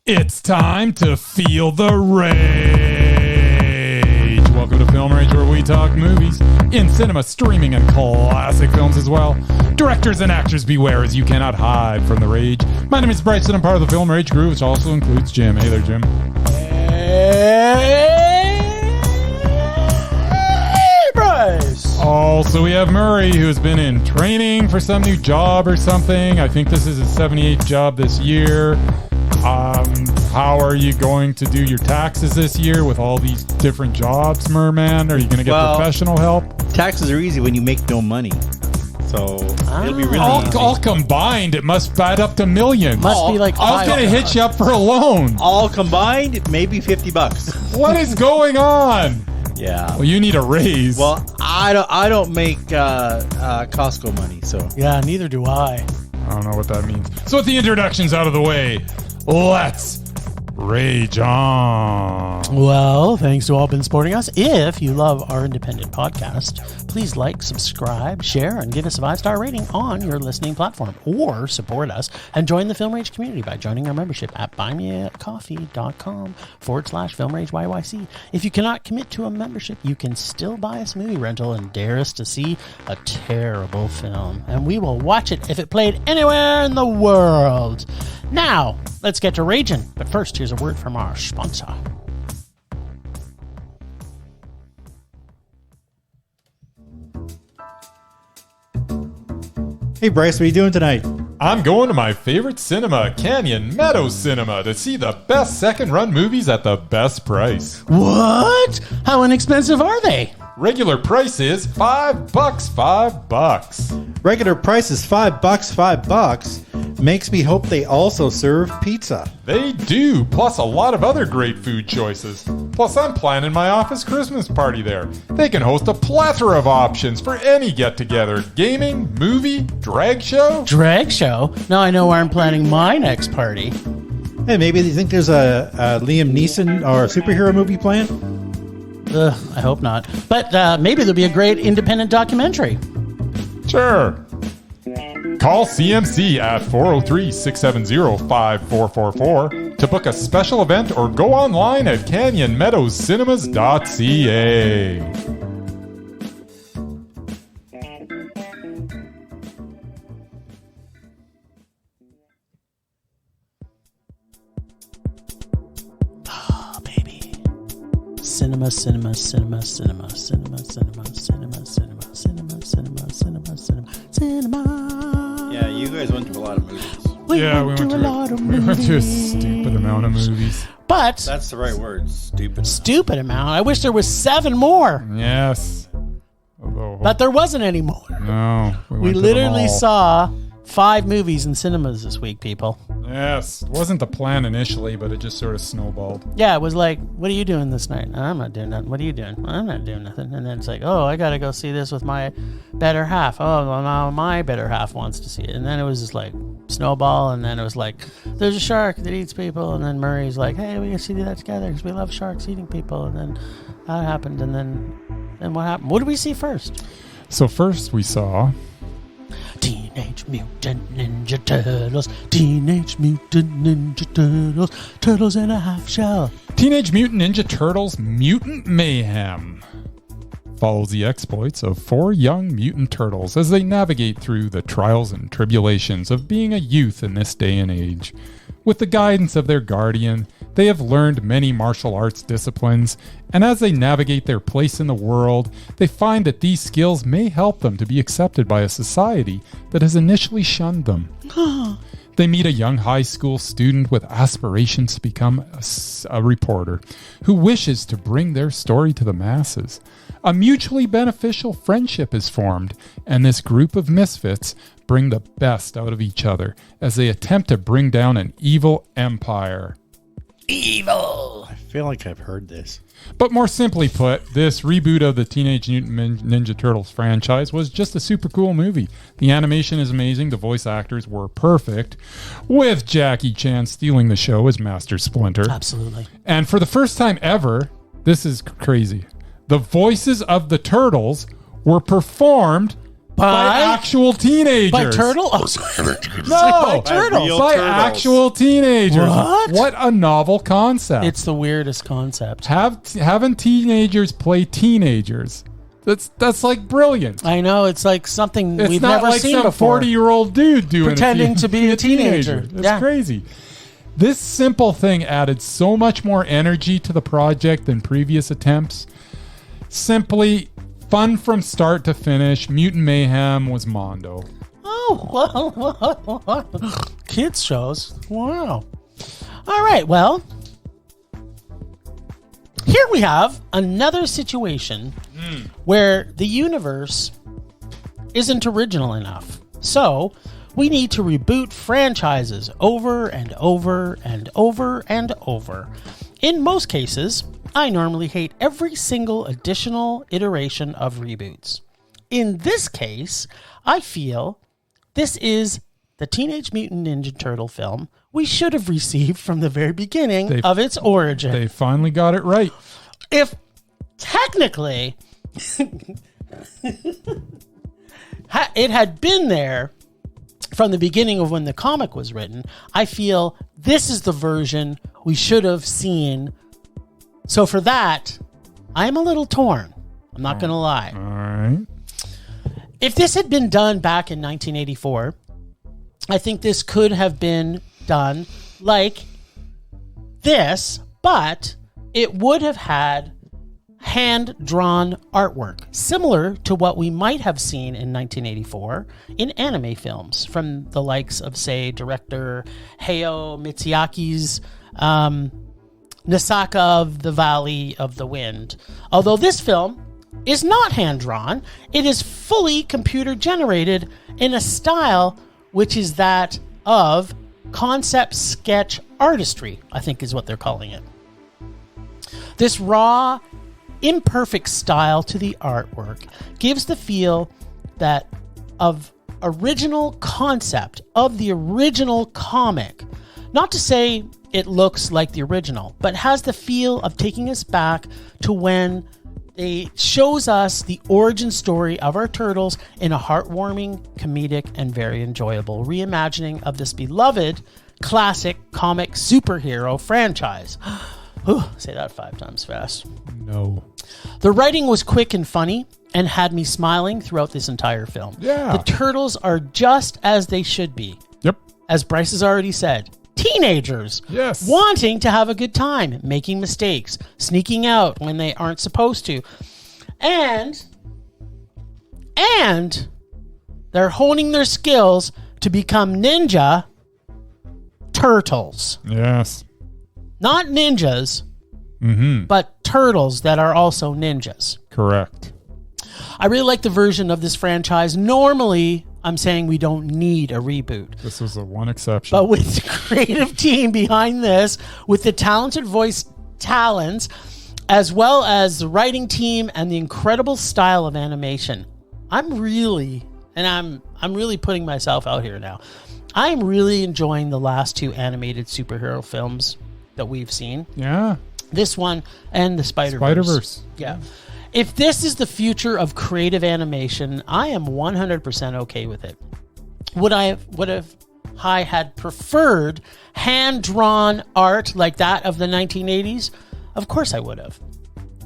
It's time to feel the rage. Welcome to Film Rage, where we talk movies in cinema, streaming, and classic films as well. Directors and actors beware, as you cannot hide from the rage. My name is Bryce, and I'm part of the Film Rage crew, which also includes Jim. Hey there, Jim. Hey, Bryce. Also, we have Murray, who's been in training for some new job or something. I think this is his 78th job this year. How are you going to do your taxes this year with all these different jobs, Merman? Are you going to get professional help? Taxes are easy when you make no money. So it'll be really easy. All combined, it must add up to millions. Must be like I was going to hit you up for a loan. All combined, maybe $50. What is going on? Yeah. Well, you need a raise. Well, I don't make Costco money, so. Yeah, neither do I. I don't know what that means. So with the introductions out of the way, let's rage on. Well, thanks to all been supporting us. If you love our independent podcast, please like, subscribe, share, and give us a 5-star rating on your listening platform. Or support us and join the Film Rage community by joining our membership at buymeacoffee.com/FilmRageYYC. If you cannot commit to a membership, you can still buy us movie rental and dare us to see a terrible film. And we will watch it if it played anywhere in the world. Now, let's get to raging. But first, here's a word from our sponsor. Hey Bryce, what are you doing tonight? I'm going to my favorite cinema, Canyon Meadows Cinema, to see the best second-run movies at the best price. What? How inexpensive are they? Regular price is $5. Regular price is $5. Makes me hope they also serve pizza. They do, plus a lot of other great food choices. Plus, I'm planning my office Christmas party there. They can host a plethora of options for any get-together. Gaming, movie, drag show. Drag show? Now I know where I'm planning my next party. Hey, maybe you think there's a Liam Neeson or a superhero movie planned? I hope not. But maybe there'll be a great independent documentary. Sure. Call CMC at 403-670-5444 to book a special event or go online at canyonmeadowscinema.ca. Oh, baby. Cinema, cinema, cinema, cinema, cinema, cinema, cinema, cinema, cinema, cinema, cinema, cinema, cinema. Yeah, you guys went to a lot of movies. We went to a stupid amount of movies. But That's the right word, stupid. stupid amount. I wish there was 7 more. Yes. Although, But there wasn't any more. no. We went to them literally all. saw 5 movies in cinemas this week, people. Yes. It wasn't the plan initially, but it just sort of snowballed. Yeah, it was like, what are you doing this night? I'm not doing nothing. What are you doing? I'm not doing nothing. And then it's like, oh, I got to go see this with my better half. Oh, well, now my better half wants to see it. And then it was just like snowball. And then it was like, there's a shark that eats people. And then Murray's like, hey, we can see that together because we love sharks eating people. And then that happened. And then what happened? What did we see first? So first we saw... Teenage Mutant Ninja Turtles. Teenage Mutant Ninja Turtles. Turtles in a half shell. Teenage Mutant Ninja Turtles Mutant Mayhem follows the exploits of 4 young mutant turtles as they navigate through the trials and tribulations of being a youth in this day and age. With the guidance of their guardian, they have learned many martial arts disciplines, and as they navigate their place in the world, they find that these skills may help them to be accepted by a society that has initially shunned them. They meet a young high school student with aspirations to become a reporter who wishes to bring their story to the masses. A mutually beneficial friendship is formed, and this group of misfits bring the best out of each other as they attempt to bring down an evil empire. Evil. I feel like I've heard this. But more simply put, this reboot of the Teenage Mutant Ninja Turtles franchise was just a super cool movie. The animation is amazing, the voice actors were perfect, with Jackie Chan stealing the show as Master Splinter. Absolutely. And for the first time ever, this is crazy, the voices of the Turtles were performed by actual teenagers. By turtle? Oh, sorry. No, by turtles. real by turtles. actual teenagers. What? a novel concept. It's the weirdest concept. Having teenagers play teenagers. That's like brilliant. I know, it's like something It's we've not never like seen some before. 40-year-old dude doing Pretending to be a teenager. It's Yeah. crazy. This simple thing added so much more energy to the project than previous attempts. Simply fun from start to finish. Mutant Mayhem was Mondo. Oh, well, kids shows. Wow. All right, well, here we have another situation where the universe isn't original enough. So we need to reboot franchises over and over and over and over. In most cases, I normally hate every single additional iteration of reboots. In this case, I feel this is the Teenage Mutant Ninja Turtle film we should have received from the very beginning of its origin. They finally got it right. If technically it had been there from the beginning of when the comic was written, I feel this is the version we should have seen. So for that, I'm a little torn. I'm not going to lie. All right. If this had been done back in 1984, I think this could have been done like this, but it would have had hand-drawn artwork, similar to what we might have seen in 1984 in anime films from the likes of, say, director Hayao Miyazaki's Nasaka of the Valley of the Wind. Although this film is not hand-drawn, it is fully computer-generated in a style which is that of concept sketch artistry, I think is what they're calling it. This raw, imperfect style to the artwork gives the feel that of original concept of the original comic. Not to say it looks like the original, but has the feel of taking us back to when it shows us the origin story of our turtles in a heartwarming, comedic, and very enjoyable reimagining of this beloved classic comic superhero franchise. Say that 5 times fast. No. The writing was quick and funny and had me smiling throughout this entire film. Yeah. The turtles are just as they should be. Yep. As Bryce has already said, teenagers. Yes. Wanting to have a good time, making mistakes, sneaking out when they aren't supposed to. And they're honing their skills to become ninja turtles. Yes. Not ninjas, but turtles that are also ninjas. Correct. I really like the version of this franchise. Normally, I'm saying we don't need a reboot. This was the one exception. But with the creative team behind this, with the talented voice talents, as well as the writing team and the incredible style of animation, I'm really putting myself out here now. I'm really enjoying the last 2 animated superhero films that we've seen. Yeah. This one and the Spider-Verse. Spider-Verse. Yeah. If this is the future of creative animation, I am 100% okay with it. Would I had preferred hand-drawn art like that of the 1980s? Of course I would have.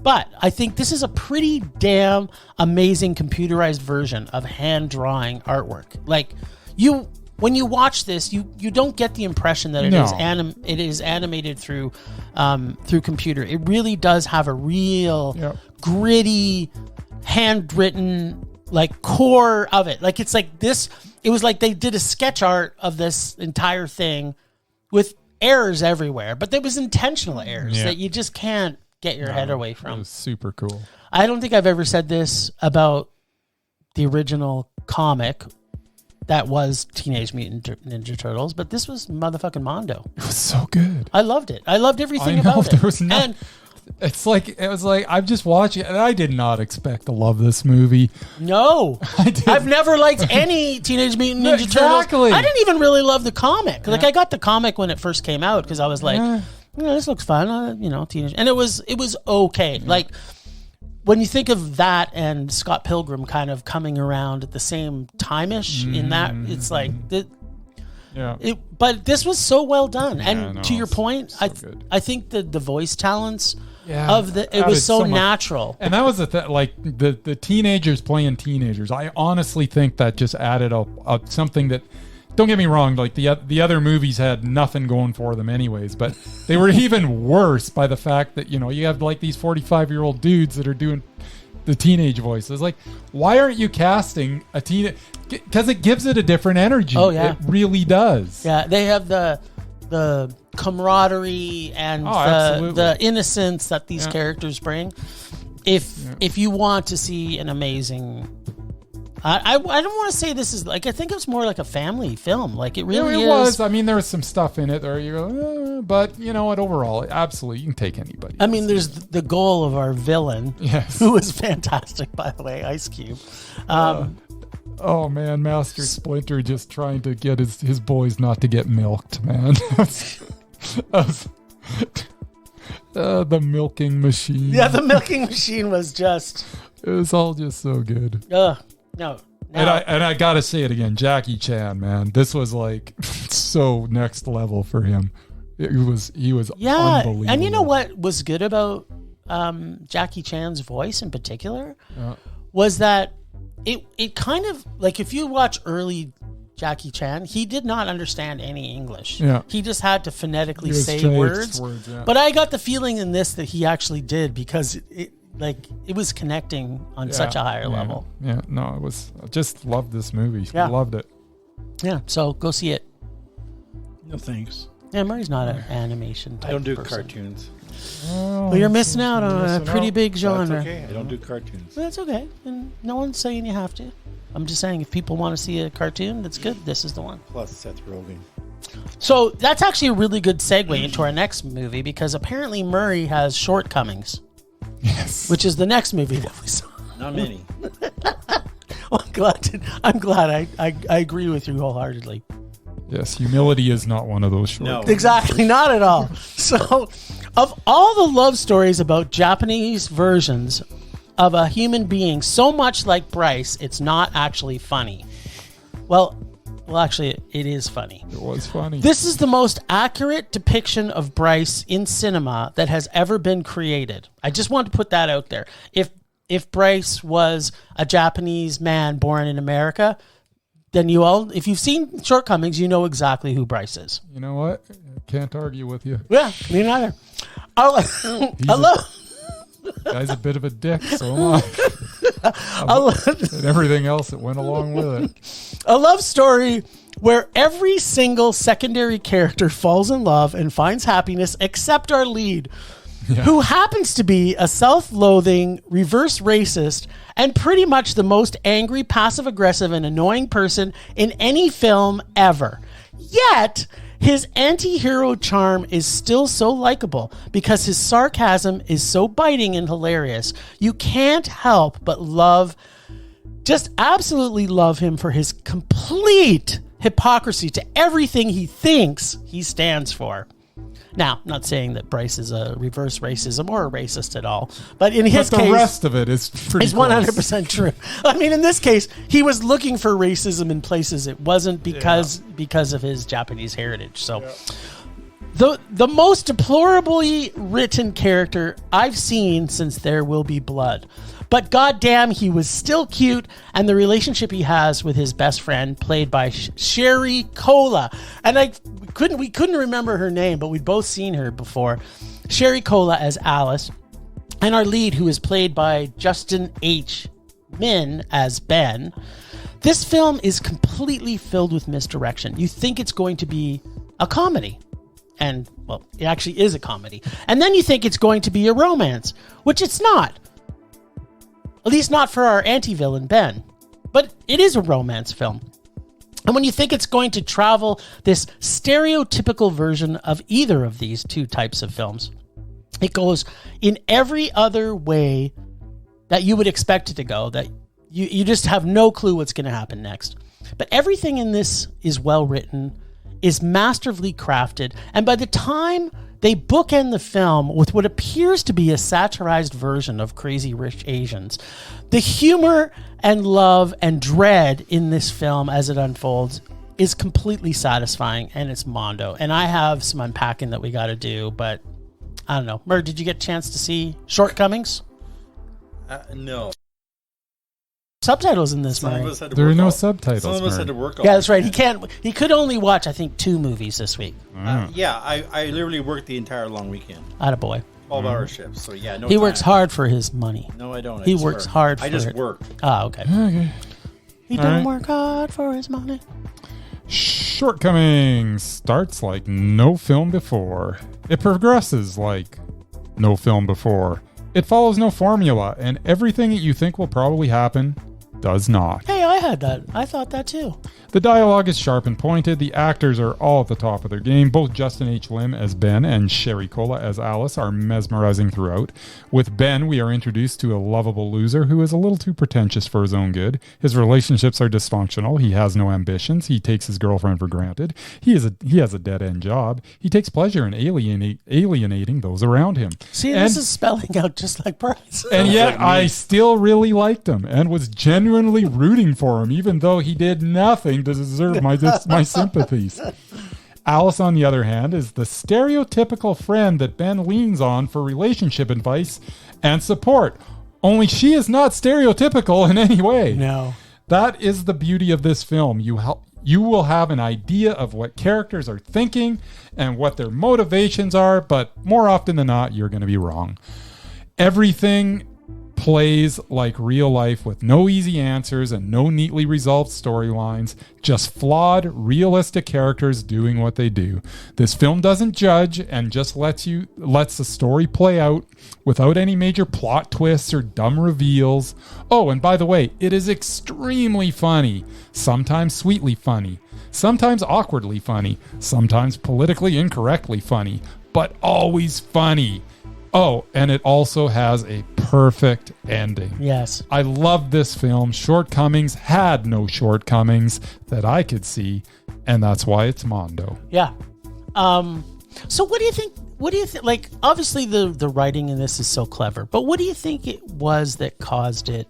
But I think this is a pretty damn amazing computerized version of hand-drawing artwork. Like, when you watch this, you don't get the impression that it is animated through computer. It really does have a real gritty, handwritten like core of it. Like it's like this. It was like they did a sketch art of this entire thing with errors everywhere, but there was intentional errors that you just can't get your head away from. It was super cool. I don't think I've ever said this about the original comic that was Teenage Mutant Ninja Turtles, but this was motherfucking Mondo. It was so good. I loved it. I loved everything about it. There was no, it was like I'm just watching it, and I did not expect to love this movie. No, I've never liked any Teenage Mutant Ninja Turtles. I didn't even really love the comic. Like I got the comic when it first came out because I was like, this looks fun. Teenage, and it was okay. Like when you think of that and Scott Pilgrim kind of coming around at the same time-ish in that, it's like... but this was so well done. And to your point, I think the voice talents... it was so natural. And that was the teenagers playing teenagers. I honestly think that just added up something that, don't get me wrong, like the other movies had nothing going for them anyways, but they were even worse by the fact that, you have like these 45-year-old dudes that are doing the teenage voices. Like, why aren't you casting a teen? Because it gives it a different energy. Oh, yeah. It really does. Yeah, they have the camaraderie and the innocence that these characters bring. If you want to see an amazing, I don't want to say this is like, I think it's more like a family film. Like it really is. Was. I mean, there was some stuff in it there you go, but you know what? Overall, absolutely, you can take anybody. I mean, there's the goal of our villain, who was fantastic, by the way, Ice Cube. Oh man, Master Splinter just trying to get his boys not to get milked, man. The milking machine. Yeah, the milking machine was just... It was all just so good. No. And I gotta say it again, Jackie Chan, man. This was like so next level for him. He was unbelievable. And you know what was good about Jackie Chan's voice in particular? Was that it kind of, like, if you watch early Jackie Chan, he did not understand any English. Yeah. He just had to phonetically say words. But I got the feeling in this that he actually did, because it was connecting on such a higher level. Yeah, no, I just loved this movie. Yeah. Loved it. Yeah, so go see it. No thanks. Yeah, Murray's not an animation type I don't do person. cartoons. Well, you're missing out on a pretty big genre. That's okay. I don't do cartoons. That's okay. And no one's saying you have to. I'm just saying, if people want to see a cartoon that's good, this is the one. Plus Seth Rogen. So that's actually a really good segue into our next movie, because apparently Murray has Shortcomings. Yes. Which is the next movie that we saw. Not many. Well, I'm glad I agree with you wholeheartedly. Yes, humility is not one of those shortcomings. No. Exactly, not at all. So, of all the love stories about Japanese versions of a human being so much like Bryce, it's not actually funny. Well, actually, it is funny. It was funny. This is the most accurate depiction of Bryce in cinema that has ever been created. I just want to put that out there. If Bryce was a Japanese man born in America, then if you've seen Shortcomings, you know exactly who Bryce is. You know what? I can't argue with you. Yeah, me neither. Guy's a bit of a dick, so am I. And everything else that went along with it. A love story where every single secondary character falls in love and finds happiness except our lead, who happens to be a self-loathing, reverse racist, and pretty much the most angry, passive-aggressive, and annoying person in any film ever. Yet, his anti-hero charm is still so likable because his sarcasm is so biting and hilarious. You can't help but just absolutely love him for his complete hypocrisy to everything he thinks he stands for. Now, I'm not saying that Bryce is a reverse racism or a racist at all, but in his case, the rest of it is pretty 100% true. I mean, in this case, he was looking for racism in places it wasn't because of his Japanese heritage. So, the most deplorably written character I've seen since There Will Be Blood. But goddamn, he was still cute, and the relationship he has with his best friend, played by Sherry Cola, and we couldn't remember her name, but we'd both seen her before. Sherry Cola as Alice, and our lead, who is played by Justin H. Min as Ben. This film is completely filled with misdirection. You think it's going to be a comedy. And, well, it actually is a comedy. And then you think it's going to be a romance, which it's not. At least not for our anti-villain, Ben. But it is a romance film. And when you think it's going to travel this stereotypical version of either of these two types of films, it goes in every other way that you would expect it to go, that you just have no clue what's going to happen next. But everything in this is well written, is masterfully crafted, and by the time they bookend the film with what appears to be a satirized version of Crazy Rich Asians. The humor and love and dread in this film as it unfolds is completely satisfying, and it's Mondo. And I have some unpacking that we got to do, but I don't know. Mur, did you get a chance to see Shortcomings? No. Subtitles in this, Some Murray. of us had to There are work no all- subtitles. Some of us Murray. had to work. Yeah, that's right. He could only watch, I think, 2 movies this week. Yeah, I literally worked the entire long weekend, Attaboy. 12-hour shifts. So yeah, no. He time. works hard for his money. No, I don't. I He just works work. hard I for just it. work. Ah, okay. Okay. He All don't right. work hard for his money. Shortcomings starts like no film before. It progresses like no film before. It follows no formula, and everything that you think will probably happen does not. Hey, I had that. I thought that too. The dialogue is sharp and pointed. The actors are all at the top of their game. Both Justin H. Lim as Ben and Sherry Cola as Alice are mesmerizing throughout. With Ben, we are introduced to a lovable loser who is a little too pretentious for his own good. His relationships are dysfunctional. He has no ambitions. He takes his girlfriend for granted. He has a dead-end job. He takes pleasure in alienating those around him. See, And- this is spelling out just like Bryce. And yet, I still really liked him and was genuinely rooting for him, even though he did nothing to deserve my sympathies. Alice, on the other hand, is the stereotypical friend that Ben leans on for relationship advice and support. Only she is not stereotypical in any way. No. That is the beauty of this film. You will have an idea of what characters are thinking and what their motivations are, but more often than not, you're going to be wrong. Everything plays like real life with no easy answers and no neatly resolved storylines, just flawed, realistic characters doing what they do. This film doesn't judge and just lets the story play out without any major plot twists or dumb reveals. Oh, and by the way, it is extremely funny, sometimes sweetly funny, sometimes awkwardly funny, sometimes politically incorrectly funny, but always funny. Oh, and it also has a perfect ending. Yes. I love this film. Shortcomings had no shortcomings that I could see, and that's why it's Mondo. Yeah. So what do you think? Like, obviously the writing in this is so clever, but what do you think it was that caused it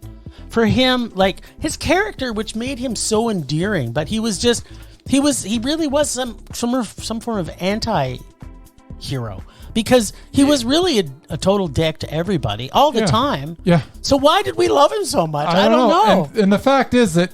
for him? Like his character, which made him so endearing, but he really was some form of anti-hero. Because he was really a total dick to everybody all the time. Yeah. So why did we love him so much? I don't know. And the fact is that,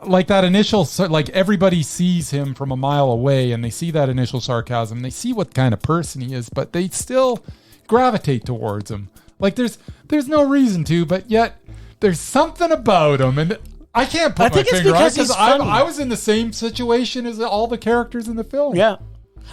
like that initial, like everybody sees him from a mile away and they see that initial sarcasm. They see what kind of person he is, but they still gravitate towards him. Like there's no reason to, but yet there's something about him. And I can't put my finger on it because I was in the same situation as all the characters in the film. Yeah.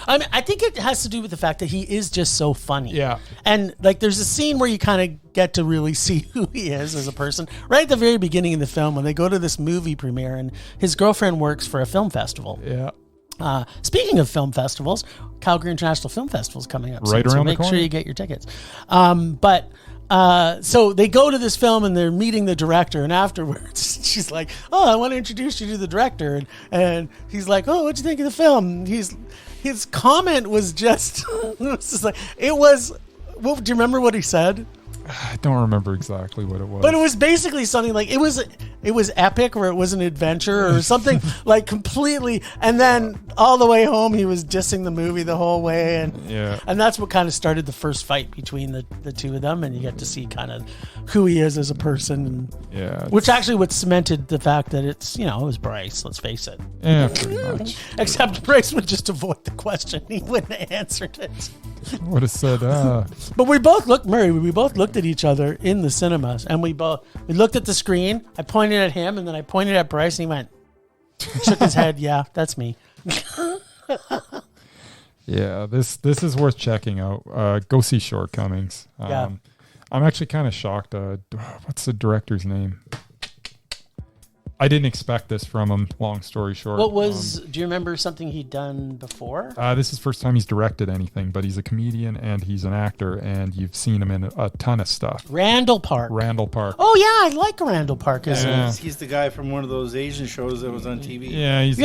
I mean, I think it has to do with the fact that he is just so funny. Yeah. And like there's a scene where you kind of get to really see who he is as a person. Right at the very beginning of the film when they go to this movie premiere and his girlfriend works for a film festival. Yeah. Speaking of film festivals, Calgary International Film Festival is coming up right soon, around so the corner. make sure you get your tickets. So they go to this film and they're meeting the director, and afterwards she's like, "Oh, I want to introduce you to the director," and he's like, "Oh, what'd you think of the film?" His comment was just, it was. Well, do you remember what he said? I don't remember exactly what it was. But it was basically something like it was epic, or it was an adventure, or something like completely. And then all the way home, he was dissing the movie the whole way, and that's what kind of started the first fight between the two of them. And you get to see kind of who he is as a person, which actually what cemented the fact that it was Bryce. Let's face it. Yeah, pretty much. Except Bryce would just avoid the question; he wouldn't have answered it. Would have said, But we both looked, Murray. We both looked at each other in the cinemas, and we looked at the screen. I pointed at him, and then I pointed at Bryce, and he went, shook his head. Yeah, that's me. Yeah, this is worth checking out. Go see Shortcomings. I'm actually kind of shocked. What's the director's name? I didn't expect this from him. Long story short. What was? Do you remember something he'd done before? This is the first time he's directed anything, but he's a comedian and he's an actor, and you've seen him in a ton of stuff. Randall Park. Oh yeah, I like Randall Park. He's the guy from one of those Asian shows that was on TV. Yeah, he's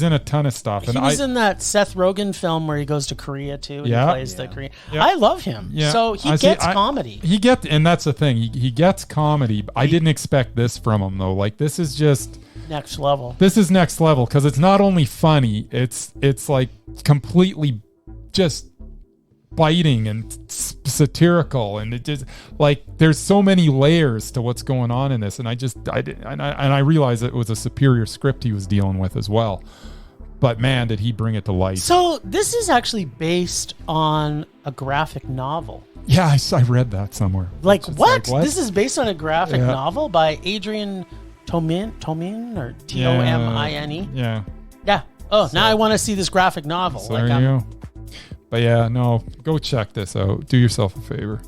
in a ton of stuff. He was in that Seth Rogen film where he goes to Korea too. And he plays the Korean. Yeah. I love him. Yeah. So he gets comedy. And that's the thing. He gets comedy. I didn't expect this from him though. Like, this is just next level. This is next level because it's not only funny. It's like completely just biting and satirical, and it just like there's so many layers to what's going on in this. And I realized it was a superior script he was dealing with as well. But man, did he bring it to life. So this is actually based on a graphic novel. Yeah, I read that somewhere. Like what? This is based on a graphic novel by Adrian Tomin or Tomine. Yeah. Yeah. Oh, now I want to see this graphic novel. So there you go. But yeah, no, go check this out. Do yourself a favor.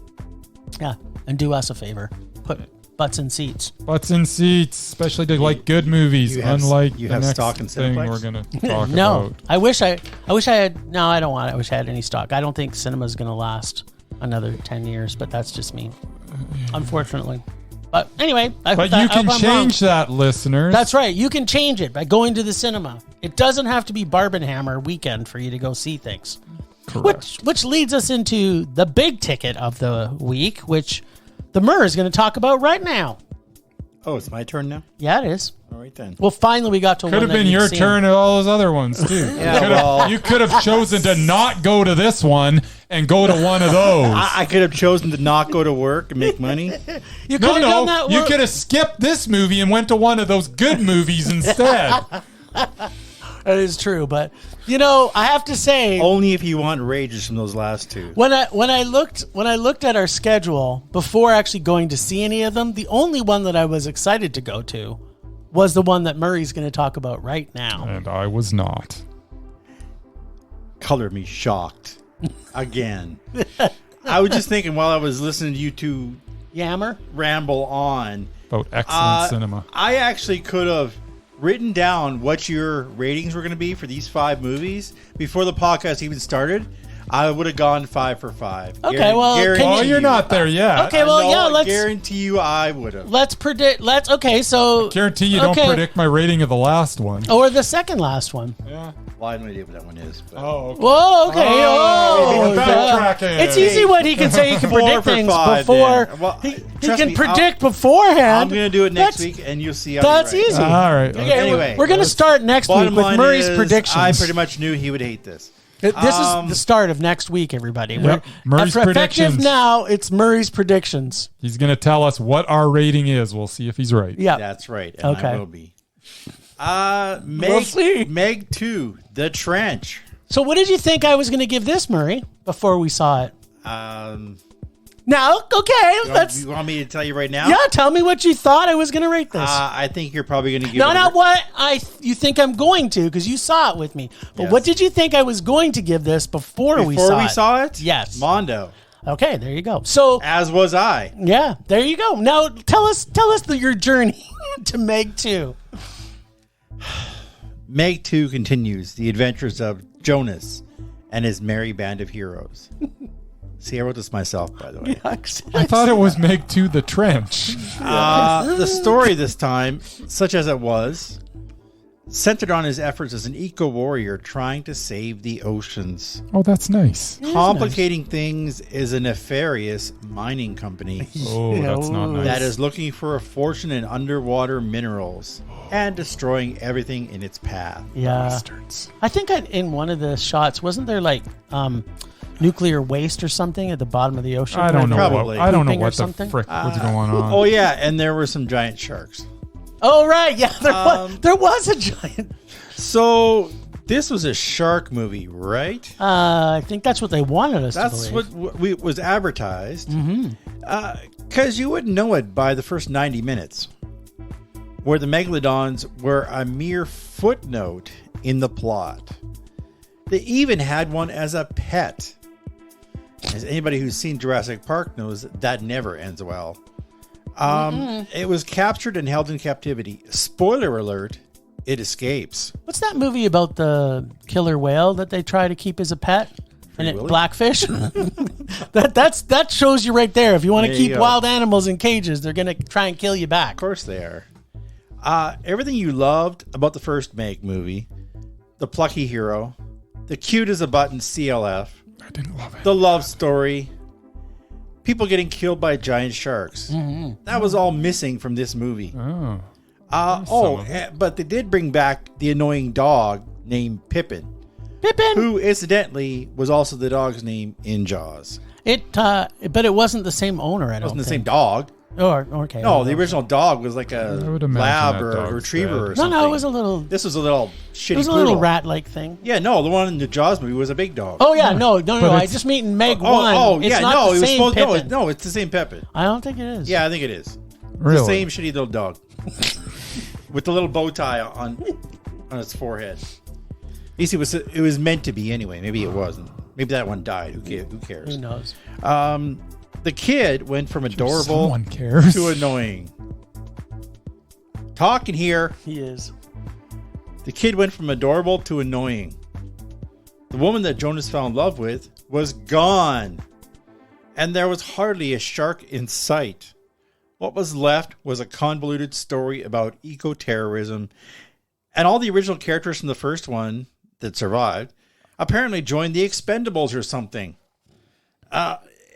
Yeah, and do us a favor. Put butts in seats. Butts in seats, especially to like good movies, unlike the next stock in thing Cineplex? we're gonna talk No, about. I wish I had. No, I don't want it. I wish I had any stock. I don't think cinema's gonna last another 10 years, but that's just me, unfortunately. But anyway, but you can change that, listeners. That's right. You can change it by going to the cinema. It doesn't have to be Barbenheimer weekend for you to go see things. Correct. Which leads us into the big ticket of the week, which the Mur is going to talk about right now. Oh, it's my turn now? Yeah, it is. All right, then. Well, finally we got to Could have been your turn at all those other ones, too. You could have chosen to not go to this one and go to one of those. I could have chosen to not go to work and make money. You could have done that. You could have skipped this movie and went to one of those good movies instead. That is true, but I have to say, only if you want rages from those last two. When I looked at our schedule before actually going to see any of them, the only one that I was excited to go to was the one that Murray's going to talk about right now. And I was not. Color me shocked again. I was just thinking while I was listening to you two ramble on about excellent cinema. I actually could have written down what your ratings were going to be for these 5 movies before the podcast even started. I would have gone 5 for 5. Okay, you're not there yet. Okay, well, let's guarantee you I would have. Let's predict. I guarantee you don't predict my rating of the last one or the second last one. Yeah. Well, I have no idea what that one is. But. Oh, okay. Whoa, okay. It's easy when he can say he can predict things before. Well, he can predict beforehand. I'm going to do it next week, and you'll see. That's easy. All right. Okay, anyway, we're going to start next week with Murray's predictions. I pretty much knew he would hate this. This is the start of next week, everybody. Yep. Murray's predictions. Effective now, it's Murray's predictions. He's going to tell us what our rating is. We'll see if he's right. Yeah, that's right. And I will be. We'll see. Meg 2, The Trench. So what did you think I was going to give this, Murray, before we saw it? No? Okay. You want me to tell you right now? Yeah, tell me what you thought I was going to rate this. I think you're probably going to give it... not what you think I'm going to, because you saw it with me. But what did you think I was going to give this before we saw it? Before we saw it? Yes. Mondo. Okay, there you go. So, as was I. Yeah, there you go. Now, tell us your journey to Meg 2. Meg 2 continues the adventures of Jonas and his merry band of heroes. See, I wrote this myself, by the way. Yeah, I thought it was Meg 2 The Trench. The story this time, such as it was, centered on his efforts as an eco-warrior trying to save the oceans. Oh, that's nice. Complicating things is a nefarious mining company. Oh, that's not nice. That is looking for a fortune in underwater minerals and destroying everything in its path. Yeah. Bastards. I think in one of the shots, wasn't there like nuclear waste or something at the bottom of the ocean? I don't know. Probably. I don't know what the frick was going on. Oh, yeah, and there were some giant sharks. Oh, right. Yeah, there was a giant. So this was a shark movie, right? I think that's what they wanted us to believe. That's what was advertised. Mm-hmm. Because you wouldn't know it by the first 90 minutes, where the megalodons were a mere footnote in the plot. They even had one as a pet. As anybody who's seen Jurassic Park knows, that never ends well. It was captured and held in captivity. Spoiler alert, it escapes. What's that movie about the killer whale that they try to keep as a pet? And Willy? Blackfish? that shows you right there. If you want to There you keep go. wild animals in cages, they're going to try and kill you back. Of course they are. Everything you loved about the first Meg movie, the plucky hero, the cute as a button CLF, I didn't love it. the love story, people getting killed by giant sharks. That was all missing from this movie. Oh. But they did bring back the annoying dog named Pippin, who incidentally was also the dog's name in Jaws. But it wasn't the same owner. It wasn't the same dog. Okay. No, the original dog was like I a would imagine lab that or a dog's retriever dead. or something. No, it was a little. This was a little shitty. It was a poodle. little rat-like thing. Yeah, no, the one in the Jaws movie was a big dog. Oh yeah, no. I it's- just mean Meg Oh, one. oh, It's yeah, not no, the it was same supposed. Pippin. No, it's the same Pippin. I don't think it is. Yeah, I think it is. Really? The same shitty little dog with the little bow tie on its forehead. At least it was meant to be anyway. Maybe it wasn't. Maybe that one died. Who cares? Who knows? The kid went from adorable Someone cares. to annoying. Talking here. He is. The kid went from adorable to annoying. The woman that Jonas fell in love with was gone. And there was hardly a shark in sight. What was left was a convoluted story about eco-terrorism. And all the original characters from the first one that survived apparently joined the Expendables or something.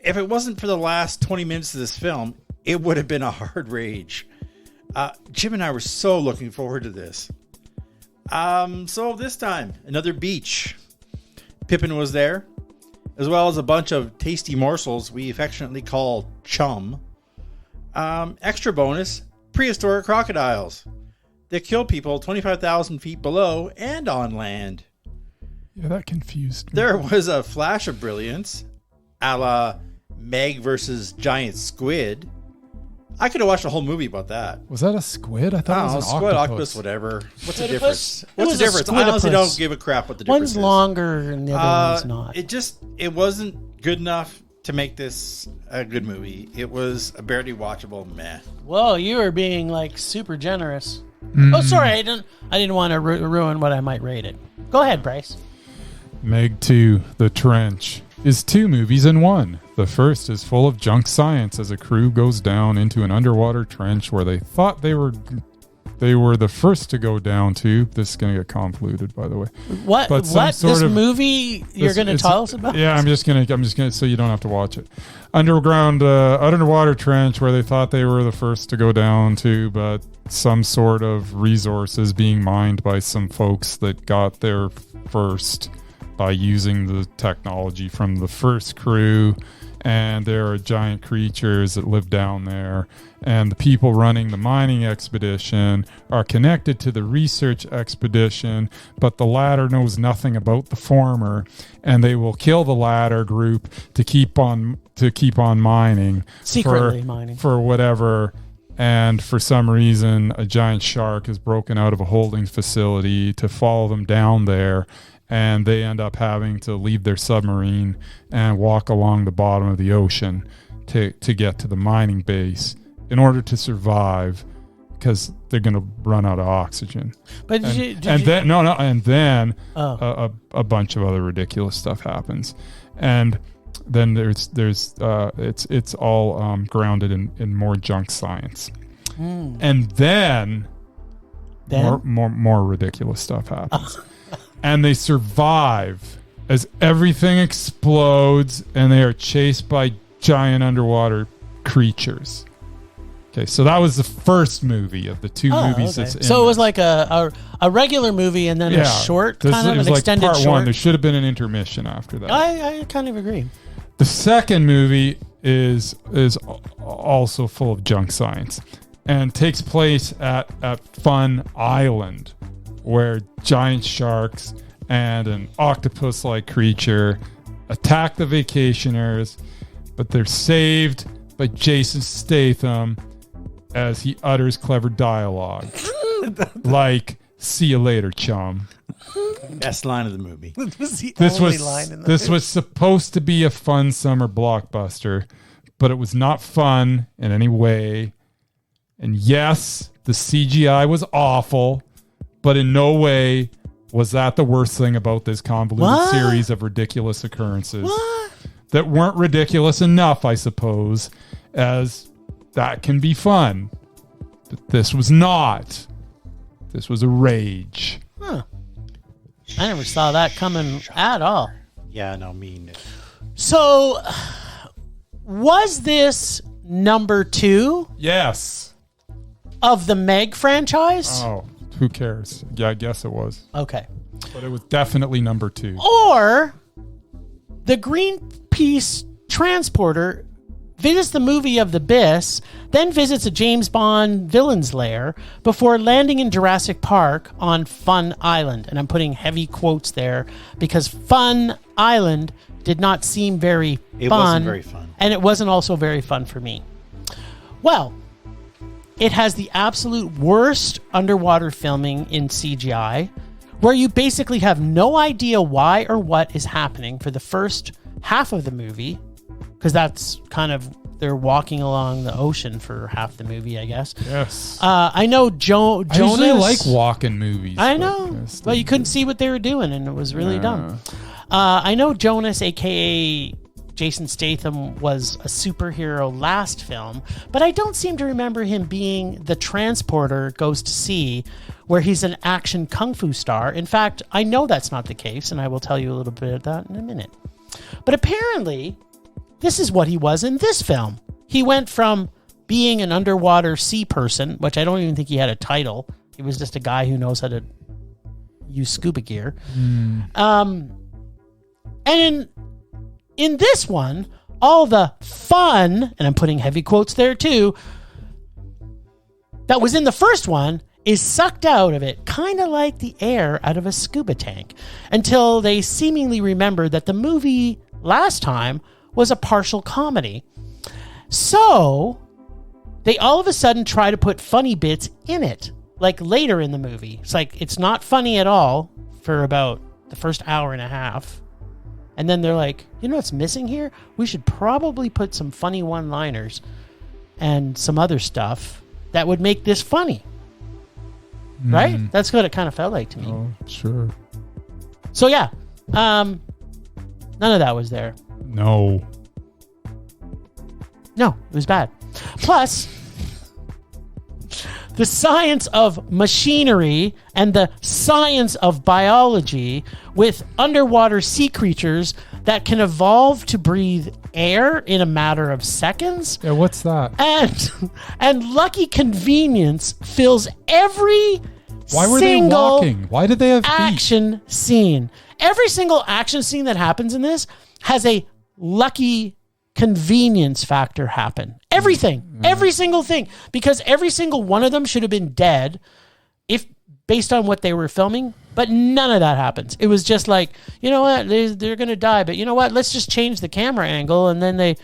If it wasn't for the last 20 minutes of this film, it would have been a hard rage. Jim and I were so looking forward to this. So this time, another beach. Pippin was there, as well as a bunch of tasty morsels we affectionately call chum. Extra bonus, prehistoric crocodiles. They kill people 25,000 feet below and on land. Yeah, that confused me. There was a flash of brilliance, a la Meg versus Giant Squid. I could have watched a whole movie about that. Was that a squid? I thought it was an squid, octopus. whatever. What's the Squidopus? difference? It What's was the a difference? I honestly squidopus. don't give a crap what the difference One's is. longer and the other one's not. It wasn't good enough to make this a good movie. It was a barely watchable meh. Whoa, you were being like super generous. Oh, sorry, I didn't want to ruin what I might rate it. Go ahead, Bryce. Meg 2, The Trench, is 2 movies in one. The first is full of junk science as a crew goes down into an underwater trench where they thought they were the first to go down to. This is going to get convoluted, by the way. What? But some What? sort This of- movie you're going to tell us about? Yeah, I'm just gonna, so you don't have to watch it. Underwater trench where they thought they were the first to go down to, but some sort of resources being mined by some folks that got there first by using the technology from the first crew. And there are giant creatures that live down there. And the people running the mining expedition are connected to the research expedition, but the latter knows nothing about the former, and they will kill the latter group to keep on mining. Secretly mining. For whatever. And for some reason, a giant shark has broken out of a holding facility to follow them down there. And they end up having to leave their submarine and walk along the bottom of the ocean to get to the mining base in order to survive, because they're going to run out of oxygen. But then a bunch of other ridiculous stuff happens, and then it's all grounded in more junk science, and then more ridiculous stuff happens. And they survive as everything explodes and they are chased by giant underwater creatures. Okay, so that was the first movie of the 2 movies that's in So it was this. like a regular movie and then a short, This kind of it was an like extended part short. 1. There should have been an intermission after that. I kind of agree. The second movie is also full of junk science and takes place at Fun Island, where giant sharks and an octopus-like creature attack the vacationers, but they're saved by Jason Statham as he utters clever dialogue like, "See you later, chum." Best line of the movie. This was supposed to be a fun summer blockbuster, but it was not fun in any way. And yes, the CGI was awful, but in no way was that the worst thing about this convoluted series of ridiculous occurrences. That weren't ridiculous enough, I suppose, as that can be fun. But this was not. This was a rage. Huh. I never saw that coming at all. Yeah, no, me neither. So, was this number 2? Yes. Of the Meg franchise? Oh, who cares? Yeah, I guess it was. Okay. But it was definitely number 2. Or the Greenpeace transporter visits the movie of the Abyss, then visits a James Bond villain's lair before landing in Jurassic Park on Fun Island. And I'm putting heavy quotes there because Fun Island did not seem very fun. It wasn't very fun. And it wasn't also very fun for me. Well, it has the absolute worst underwater filming in CGI, where you basically have no idea why or what is happening for the first half of the movie, because that's kind of, they're walking along the ocean for half the movie, I guess. Yes. I know Jonas. I usually like walking movies. I know, but you couldn't see what they were doing, and it was really dumb. I know Jonas, a.k.a. Jason Statham, was a superhero last film, but I don't seem to remember him being the transporter Goes to Sea, where he's an action kung fu star. In fact, I know that's not the case, and I will tell you a little bit of that in a minute. But apparently, this is what he was in this film. He went from being an underwater sea person, which I don't even think he had a title. He was just a guy who knows how to use scuba gear. And in this one, all the fun, and I'm putting heavy quotes there too, that was in the first one is sucked out of it, kind of like the air out of a scuba tank, until they seemingly remember that the movie last time was a partial comedy. So they all of a sudden try to put funny bits in it, like later in the movie. It's like, it's not funny at all for about the first hour and a half. And then they're like, you know what's missing here? We should probably put some funny one-liners and some other stuff that would make this funny. Right? That's what it kind of felt like to me. Oh, sure. So yeah, none of that was there. No, it was bad. Plus, the science of machinery and the science of biology with underwater sea creatures that can evolve to breathe air in a matter of seconds. Yeah, what's that? And lucky convenience fills every Why were they single walking? Why did they have feet? action scene. Every single action scene that happens in this has a lucky convenience factor happen. Everything. Every single thing. Because every single one of them should have been dead if based on what they were filming, but none of that happens. It was just like, you know what, they're going to die, but you know what, let's just change the camera angle, and then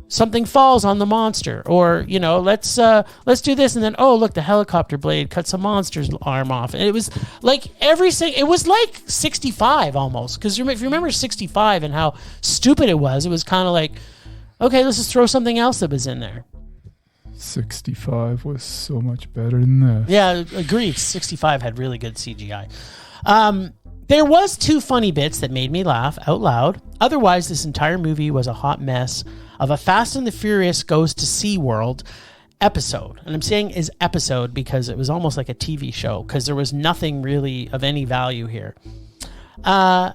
something falls on the monster, or you know, let's do this, and then oh look, the helicopter blade cuts a monster's arm off. And it was like it was like 65 almost, because if you remember 65 and how stupid it was kind of like, okay, let's just throw something else that was in there. 65 was so much better than this. Yeah, agreed. 65 had really good CGI. There was 2 funny bits that made me laugh out loud. Otherwise, this entire movie was a hot mess of a Fast and the Furious Goes to SeaWorld episode. And I'm saying is episode because it was almost like a TV show, because there was nothing really of any value here. Where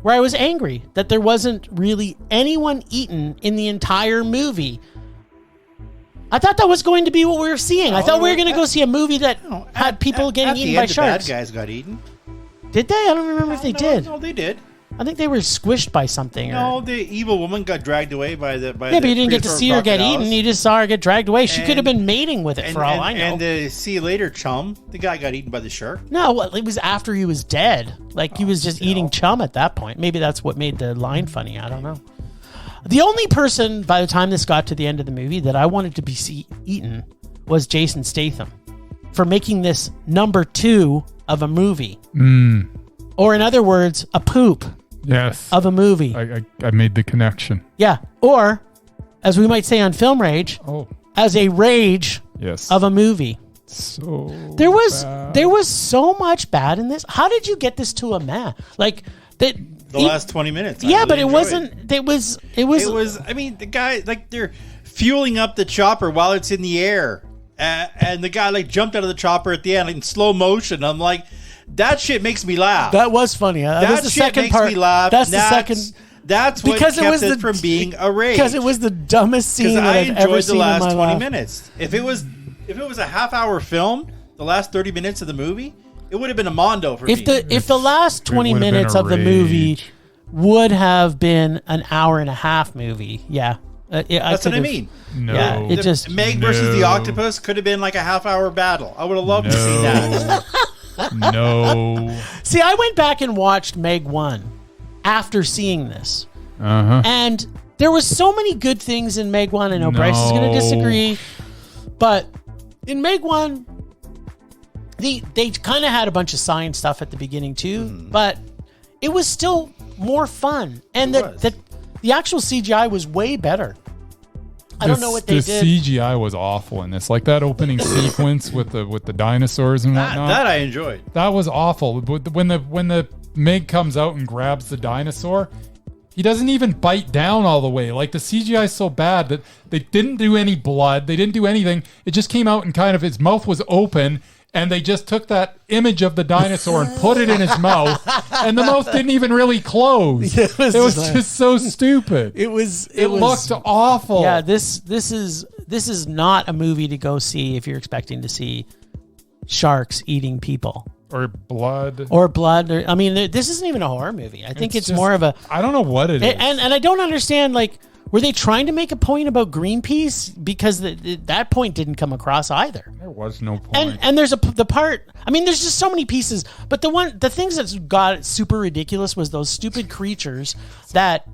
I was angry that there wasn't really anyone eaten in the entire movie. I thought that was going to be what we were seeing. I thought we were going to go see a movie that had people getting eaten by sharks. The bad guys got eaten. Did they? I don't remember if they did. No, they did. I think they were squished by something. No, the evil woman got dragged away by the. Yeah, but you didn't get to see her get eaten. You just saw her get dragged away. She could have been mating with it for all I know. And the see you later chum, the guy got eaten by the shark. No, well, it was after he was dead. Like he was just eating chum at that point. Maybe that's what made the line funny. I don't know. The only person by the time this got to the end of the movie that I wanted to be eaten was Jason Statham for making this number 2 of a movie. Or in other words, a poop. Yes. Of a movie. I made the connection. Yeah. Or, as we might say on Film Rage, as a rage Yes. of a movie. So There was bad. so much bad in this. How did you get this to a man? Like that. The last 20 minutes. I Yeah, really but it enjoyed wasn't. It was. It was. I mean, the guy they're fueling up the chopper while it's in the air, and the guy jumped out of the chopper at the end in slow motion. I'm like, that shit makes me laugh. That was funny. That was the shit second makes part. me laugh. That's the second. That's what Because kept it was it from being a rage. Because it was the dumbest scene that I I've enjoyed ever the seen in last my 20 life. minutes. If it was a half-hour film, the last 30 minutes of the movie, it would have been a mondo for me. If the last 20 would've been minutes a of the movie rage. would have been an hour and a half movie, yeah. That's what I mean. No. Yeah, it just Meg versus the octopus could have been like a half-hour battle. I would have loved to see that. No. See, I went back and watched Meg 1 after seeing this. Uh-huh. And there was so many good things in Meg 1. I know Bryce is going to disagree. But in Meg 1, they kind of had a bunch of science stuff at the beginning too. But it was still more fun. And the actual CGI was way better. I don't know what they did. The CGI was awful in this. Like that opening sequence with the dinosaurs and whatnot. That I enjoyed. That was awful. But when the Meg comes out and grabs the dinosaur, he doesn't even bite down all the way. Like the CGI is so bad that they didn't do any blood. They didn't do anything. It just came out and kind of his mouth was open. And they just took that image of the dinosaur and put it in his mouth, and the mouth didn't even really close. It was just so stupid. It looked awful. Yeah, this is not a movie to go see if you're expecting to see sharks eating people or blood. I mean, this isn't even a horror movie. I think it's just more of a. I don't know what it is. And I don't understand. Like, were they trying to make a point about Greenpeace? Because that point didn't come across either. There was no point. And there's the part. I mean, there's just so many pieces. But the things that got super ridiculous was those stupid creatures that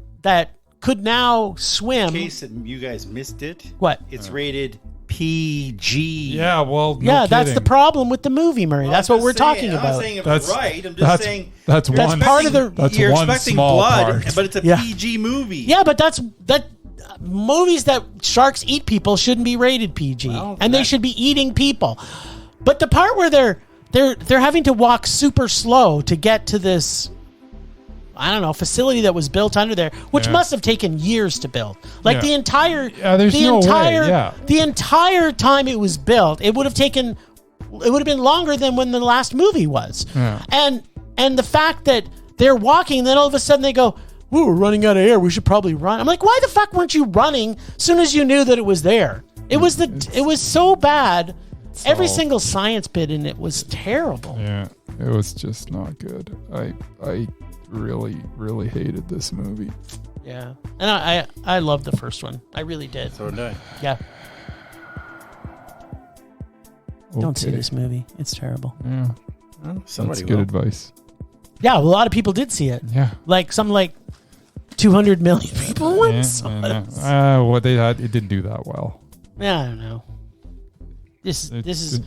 could now swim. In case you guys missed it, What? It's rated PG. Yeah, well, That's the problem with the movie, Murray. That's what we're talking I'm about. not saying it was right. I'm just saying that's you're part of the- That's you're one expecting small blood, part. but it's a Yeah. PG movie. Yeah, but movies that sharks eat people shouldn't be rated PG, and they should be eating people. But the part where they're having to walk super slow to get to this, I don't know, facility that was built under there, which must have taken years to build. Like the entire, there's no way. The entire time it was built, it would have been longer than when the last movie was. Yeah. And the fact that they're walking, then all of a sudden they go, "Ooh, we're running out of air. We should probably run." I'm like, why the fuck weren't you running as soon as you knew that it was there? It was so bad. Every single science bit in it was terrible. Yeah, it was just not good. I really, really hated this movie. Yeah. And I loved the first one. I really did. So did I. Yeah. Don't see Okay. this movie. It's terrible. Yeah, Somebody that's good will. advice. Yeah, well, a lot of people did see it. Yeah. Like 200 million people went saw it. Well, it didn't do that well. Yeah, I don't know. This is.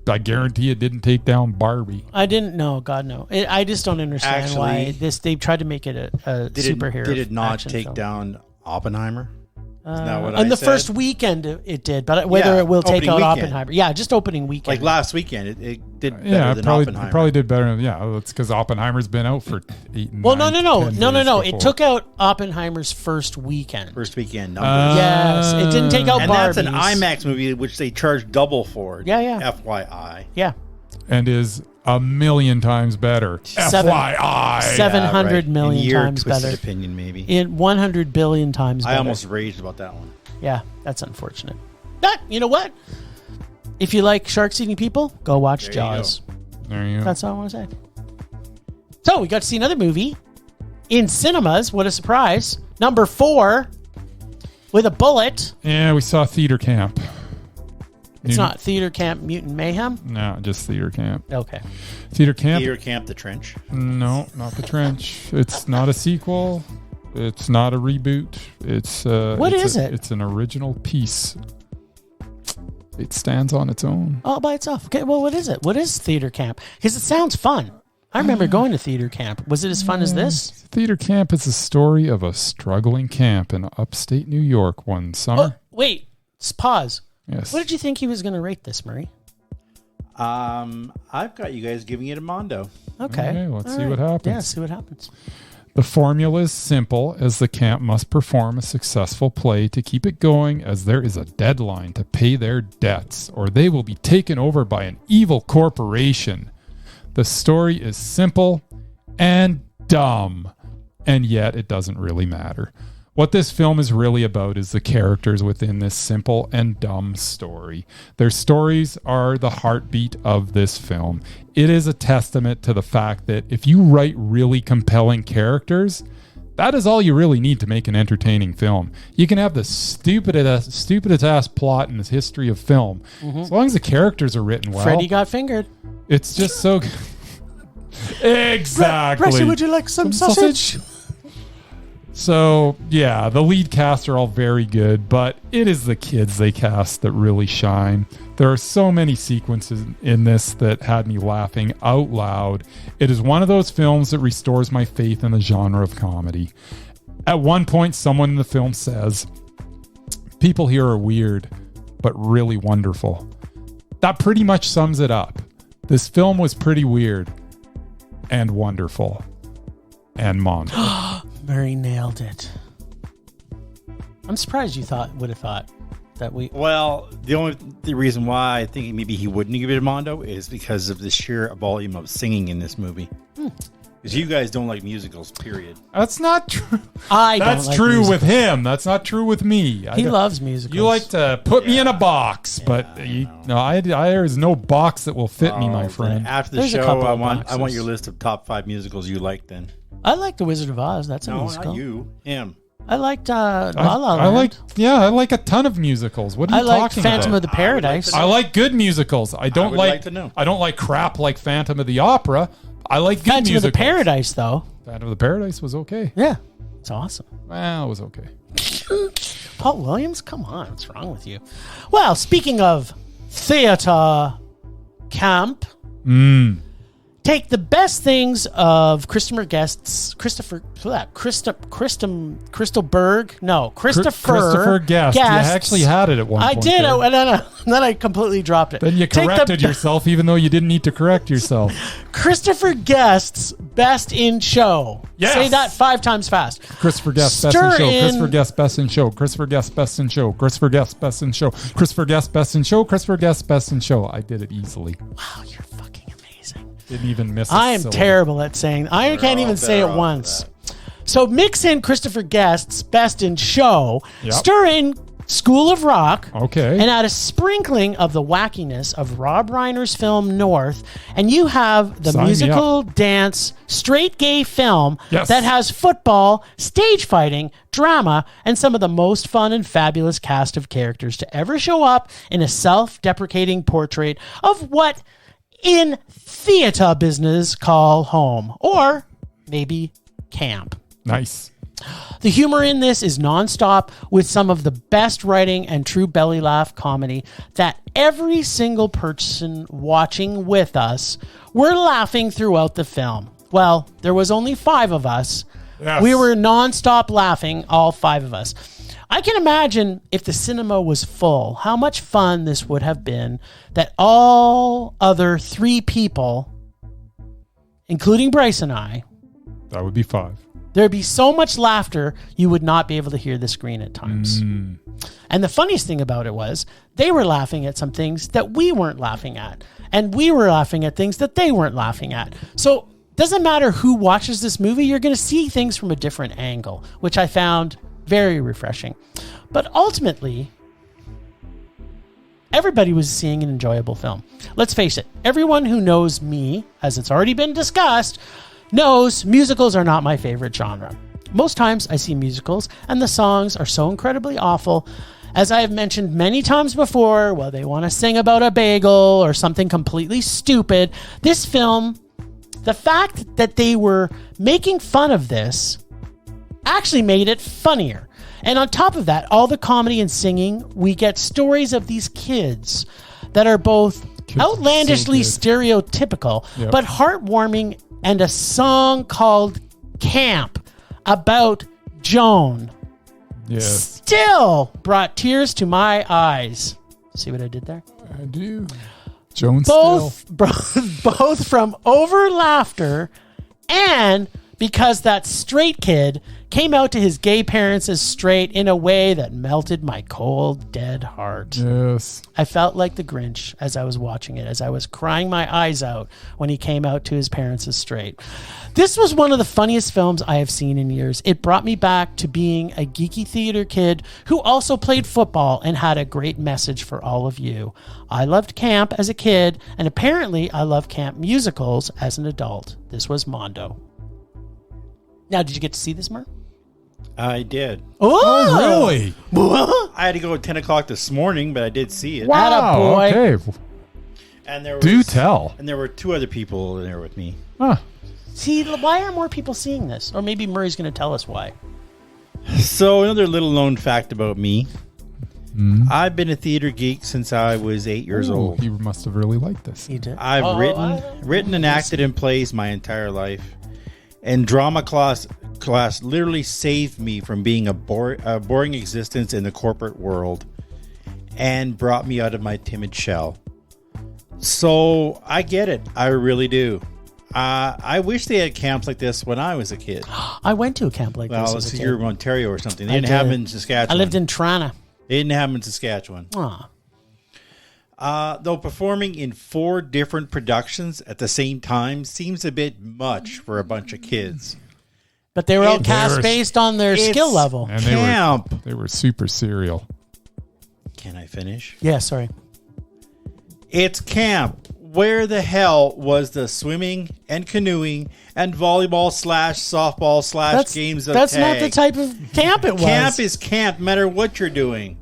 I guarantee it didn't take down Barbie. I didn't know. God no. I just don't understand why they tried to make it a superhero. Did it not action take film. down Oppenheimer? Isn't that what On I the said? first weekend it did, but whether it will take opening out weekend. Oppenheimer. Yeah, just opening weekend. Like last weekend, it did better Yeah, than it Oppenheimer. probably did better. Yeah, it's because Oppenheimer's been out for 8 and Well, 9, 10 no. days It before. took out Oppenheimer's first weekend. First weekend numbers. Yes, it didn't take out And Barbie's. that's an IMAX movie, which they charged double for. Yeah. FYI. Yeah, and is a million times better. FYI. 700 million In your times twisted better. opinion, maybe. In 100 billion times better. I almost raged about that one. Yeah, that's unfortunate. But you know what? If you like sharks eating people, go watch There you Jaws. There you go. That's all I want to say. So we got to see another movie in cinemas. What a surprise! Number 4 with a bullet. Yeah, we saw Theater Camp. It's not Theater Camp Mutant Mayhem. No, just Theater Camp. Okay. Theater Camp. Theater Camp The Trench. No, not The Trench. It's not a sequel. It's not a reboot. It's What is it? It's an original piece. It stands on its own. All by itself. Okay. Well, what is it? What is Theater Camp? Because it sounds fun. I remember going to Theater Camp. Was it as fun as this? Theater Camp is the story of a struggling camp in upstate New York one Oh, summer. wait. Pause. Yes. What did you think he was going to rate this, Murray? I've got you guys giving it a Mondo. Okay. Let's All see right. what happens. Yeah, see what happens. The formula is simple, as the camp must perform a successful play to keep it going, as there is a deadline to pay their debts, or they will be taken over by an evil corporation. The story is simple and dumb, and yet it doesn't really matter. What this film is really about is the characters within this simple and dumb story. Their stories are the heartbeat of this film. It is a testament to the fact that if you write really compelling characters, that is all you really need to make an entertaining film. You can have the stupidest ass plot in the history of film. As long as the characters are written well. Freddy got fingered. It's just so... Exactly. Bryce, would you like some sausage? So, yeah, the lead cast are all very good, but it is the kids they cast that really shine. There are so many sequences in this that had me laughing out loud. It is one of those films that restores my faith in the genre of comedy. At one point, someone in the film says, "People here are weird, but really wonderful." That pretty much sums it up. This film was pretty weird and wonderful and monster. Murray nailed it. I'm surprised you would have thought that we... Well, the reason why I think maybe he wouldn't give it a Mondo is because of the sheer volume of singing in this movie. Because you guys don't like musicals, period. That's not true. That's true with him. That's not true with me. He loves musicals. You like to put me in a box, but there is no box that will fit me, my friend. After the There's a show, couple I of want boxes. your list of top 5 musicals you like. Then I like The Wizard of Oz. That's a no, musical. not you, him. I liked La La Land. I like a ton of musicals. What are you I like talking Phantom about? of the Paradise. I like good musicals. I don't would like, like to know. I don't like crap like Phantom of the Opera. I like good Phantom of musicals. the Paradise, though. Phantom of the Paradise was okay. Yeah, it's awesome. Well, it was okay. Paul Williams, come on, what's wrong with you? Well, speaking of theater camp, take the best things of Christopher Guest. Christopher Guest. You actually had it at one I point. did, there. and then I completely dropped it. Then you corrected yourself, even though you didn't need to correct yourself. Christopher Guest's Best in Show. Yes. Say that 5 times fast. Christopher Guest, Best in Show. Christopher Guest, Best in Show. Christopher Guest, Best in Show. Christopher Guest, Best in Show. Christopher Guest, Best in Show. Christopher Guest, Best in Show. I did it easily. Wow, you're fucking amazing. Didn't even miss a I am syllable. terrible at saying. I can't even say it once. So mix in Christopher Guest's Best in Show. Yep. Stir in School of Rock. Okay. And add a sprinkling of the wackiness of Rob Reiner's film North, and you have the Sign me musical, dance, straight gay film Yes. that has football, stage fighting, drama, and some of the most fun and fabulous cast of characters to ever show up in a self-deprecating portrait of what in theater business call home, or maybe camp. Nice. The humor in this is nonstop, with some of the best writing and true belly laugh comedy that every single person watching with us were laughing throughout the film. Well, there was only 5 of us. Yes. We were nonstop laughing, all 5 of us. I can imagine if the cinema was full, how much fun this would have been that all other 3 people, including Bryce and I, That would be 5. there'd be so much laughter, you would not be able to hear the screen at times. And the funniest thing about it was they were laughing at some things that we weren't laughing at. And we were laughing at things that they weren't laughing at. So doesn't matter who watches this movie, you're going to see things from a different angle, which I found very refreshing. But ultimately, everybody was seeing an enjoyable film. Let's face it, everyone who knows me, as it's already been discussed, knows musicals are not my favorite genre. Most times I see musicals and the songs are so incredibly awful. As I have mentioned many times before, well, they want to sing about a bagel or something completely stupid. This film, the fact that they were making fun of this actually made it funnier. And on top of that, all the comedy and singing, we get stories of these kids that are both outlandishly stereotypical, Yep. but heartwarming, and a song called Camp about Joan Yes. still brought tears to my eyes. See what I did there? I do. Jones Both from over laughter and because that straight kid came out to his gay parents as straight in a way that melted my cold, dead heart. Yes. I felt like the Grinch as I was watching it, as I was crying my eyes out when he came out to his parents as straight. This was one of the funniest films I have seen in years. It brought me back to being a geeky theater kid who also played football and had a great message for all of you. I loved camp as a kid, and apparently I love camp musicals as an adult. This was Mondo. Now, did you get to see this, Mur? I did. Oh, really? I had to go at 10 o'clock this morning, but I did see it. Wow. Attaboy. Okay. And there was, Do tell. And there were 2 other people there with me. Huh. See, why are more people seeing this? Or maybe Murray's going to tell us why. So another little known fact about me. I've been a theater geek since I was 8 years old. You must have really liked this. You did? I've written and acted in plays my entire life. And drama class literally saved me from being a boring existence in the corporate world and brought me out of my timid shell. So I get it. I really do. I wish they had camps like this when I was a kid. I went to a camp like this as a kid. You're in Ontario or something. They didn't have them in Saskatchewan. I lived in Toronto. They didn't have them in Saskatchewan. Though performing in 4 different productions at the same time seems a bit much for a bunch of kids. But they were all cast based on their skill level. And camp. They were super serial. Can I finish? Yeah, sorry. It's camp. Where the hell was the swimming and canoeing and volleyball / softball / games of That's tag? not the type of camp it was. Camp is camp, no matter what you're doing.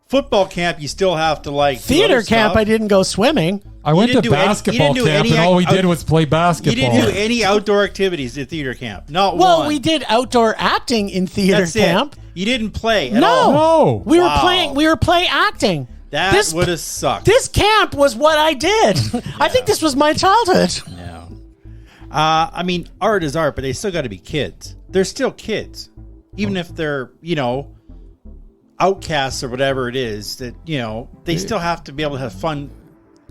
Football camp, you still have to like theater camp. Stuff. I didn't go swimming. I went to basketball camp, and all we did was play basketball. You didn't do any outdoor activities at theater camp. Not one. Well, we did outdoor acting in theater camp. You didn't play at all. No. We were playing. We were play acting. That would have sucked. This camp was what I did. I think this was my childhood. No. I mean, art is art, but they still got to be kids. They're still kids, even if they're outcasts or whatever it is. That they still have to be able to have fun,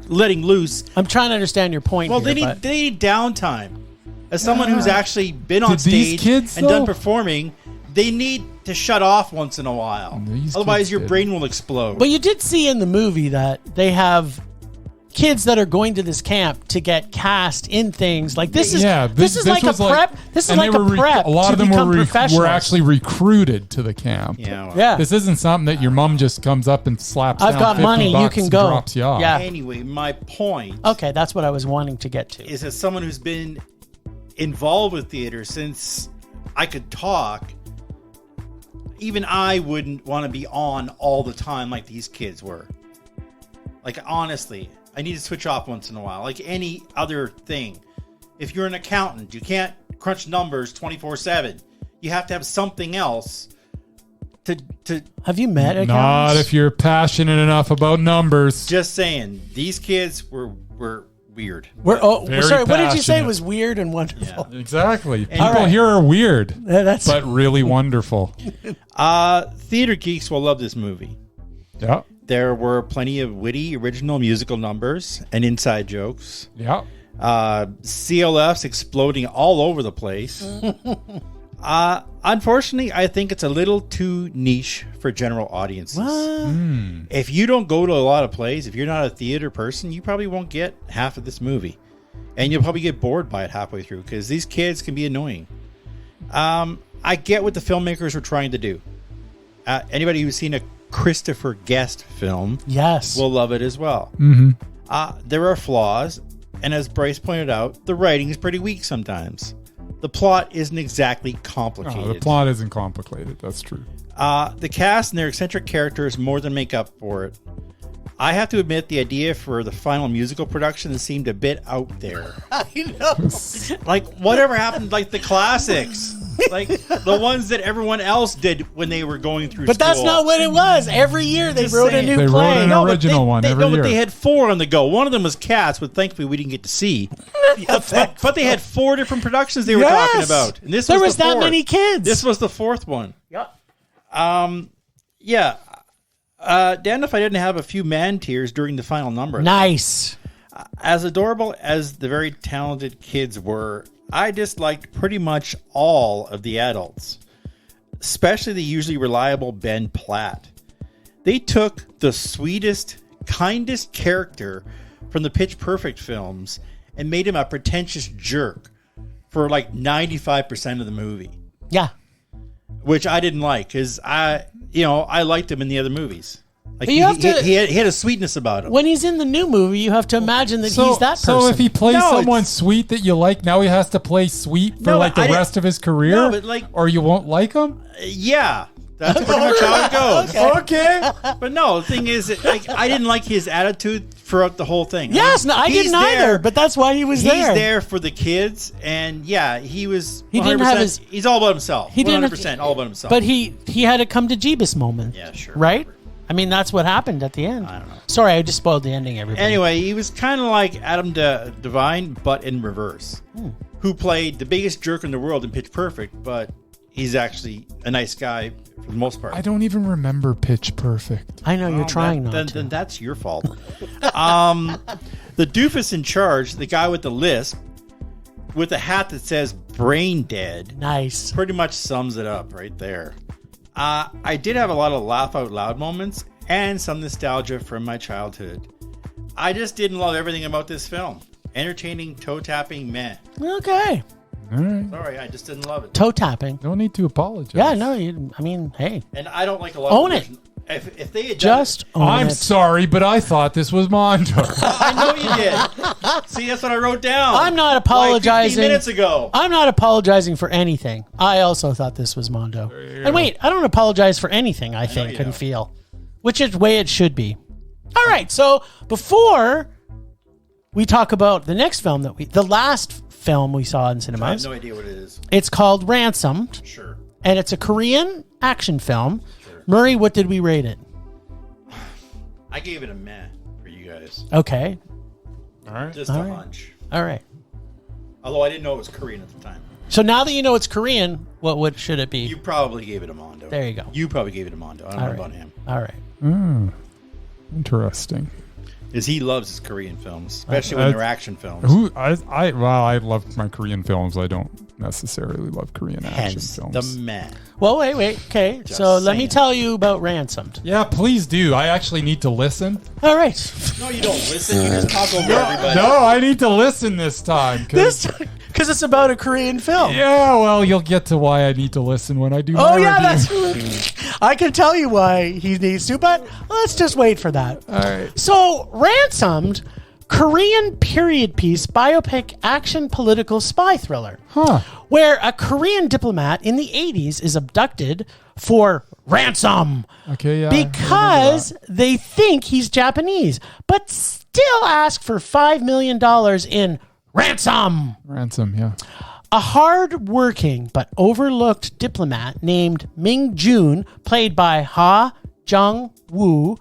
letting loose. I'm trying to understand your point. Well, here, they need downtime. As someone who's actually been on stage and done performing, they need to shut off once in a while. Otherwise, your brain will explode. But you did see in the movie that they have kids that are going to this camp to get cast in things like this. This is like a prep. This is like a prep. A lot of them were actually recruited to the camp. Yeah. This isn't something that your mom just comes up and slaps. I've got money. You can go. Drops you off. Yeah. Anyway, my point. Okay, that's what I was wanting to get to. Is as someone who's been involved with theater since I could talk. Even I wouldn't want to be on all the time like these kids were. Like, honestly, I need to switch off once in a while. Like any other thing. If you're an accountant, you can't crunch numbers 24/7. You have to have something else to Have you met accountants? Not if you're passionate enough about numbers. Just saying, these kids were weird. Sorry, what did you say was weird and wonderful? Yeah, exactly. People here are weird, but really wonderful. Theater geeks will love this movie. Yeah. There were plenty of witty, original musical numbers and inside jokes. Yeah. CLFs exploding all over the place. Unfortunately, I think it's a little too niche for general audiences. If you don't go to a lot of plays, if you're not a theater person, you probably won't get half of this movie. And you'll probably get bored by it halfway through because these kids can be annoying. I get what the filmmakers were trying to do. Anybody who's seen a Christopher Guest film will love it as well. There are flaws, and as Bryce pointed out, the writing is pretty weak sometimes. The plot isn't exactly complicated. The plot isn't complicated. That's true. The cast and their eccentric characters more than make up for it. I have to admit, the idea for the final musical production seemed a bit out there. I know. Like, whatever happened, like the classics. Like, the ones that everyone else did when they were going through school. But that's not what it was. Every year they wrote a new play. They wrote an original one every year. But they had 4 on the go. One of them was Cats, but thankfully we didn't get to see. But they had 4 different productions they were talking about. And this there was that many kids. This was the 4th one. Yep. Damned if I didn't have a few man tears during the final number. Nice. As adorable as the very talented kids were, I disliked pretty much all of the adults, especially the usually reliable Ben Platt. They took the sweetest, kindest character from the Pitch Perfect films and made him a pretentious jerk for like 95% of the movie. Yeah. Which I didn't like, because I liked him in the other movies. Like But you have to- he had a sweetness about him. When he's in the new movie, you have to imagine that he's that person. So if he plays No, someone it's- sweet that you like, now he has to play sweet for No, like the I didn't- rest of his career? No, but like- or you won't like him? Yeah, that's pretty much how it goes. Okay. But no, the thing is, like, I didn't like his attitude throughout the whole thing. Yes, no, I He's didn't either, there- but that's why he was He's there. there for the kids, and yeah, he was. He didn't have 100%. his- He's all about himself. He didn't have 100% all about himself. But he had a come to Jeebus moment. Yeah, sure. Right? I mean, that's what happened at the end. I don't know. Sorry, I just spoiled the ending, everybody. Anyway, he was kind of like Adam Devine, but in reverse. Who played the biggest jerk in the world in Pitch Perfect, but he's actually a nice guy for the most part. I don't even remember Pitch Perfect. I know you're trying then, not to. Then that's your fault. The doofus in charge, the guy with the lisp, with a hat that says brain dead, Nice. pretty much sums it up right there. I did have a lot of laugh out loud moments and some nostalgia from my childhood. I just didn't love everything about this film. Entertaining, toe tapping, meh. Okay. All right. Sorry, I just didn't love it. Toe tapping. No need to apologize. Yeah, no, I mean, hey. And I don't like a lot Own of it. If they had done Just own I'm it. sorry, but I thought this was Mondo. I know you did. See, that's what I wrote down. I'm not like apologizing. 15 minutes ago. I'm not apologizing for anything. I also thought this was Mondo. And wait, I don't apologize for anything, I think, you and don't. feel. Which is the way it should be. All right, so before we talk about the next film the last film we saw in I have cinemas, no idea what it is. it's called Ransomed, Sure. and it's a Korean action film. Murray, what did we rate it? I gave it a meh for you guys. Okay. All right. Just All a right. hunch. All right. Although I didn't know it was Korean at the time. So now that you know it's Korean, what should it be? You probably gave it a Mondo. There you go. You probably gave it a Mondo. I don't All know right. about him. All right. Interesting. Because he loves his Korean films, especially when they're action films. I love my Korean films. I don't necessarily love Korean action Hence films. the meh. Well, wait. Okay, Just so let me saying. tell you about Ransomed. Yeah, please do. I actually need to listen. All right. No, you don't listen. You just talk over everybody. No, I need to listen this time. Because it's about a Korean film. Yeah, well, you'll get to why I need to listen when I do Oh, my yeah, review. that's... I can tell you why he needs to, but let's just wait for that. All right. So, Ransomed, Korean period piece, biopic, action, political spy thriller. Huh. Where a Korean diplomat in the 80s is abducted for ransom. Okay, yeah. Because they think he's Japanese, but still ask for $5 million in ransom. Ransom, yeah. A hard-working but overlooked diplomat named Ming Jun, played by Ha Jung-woo,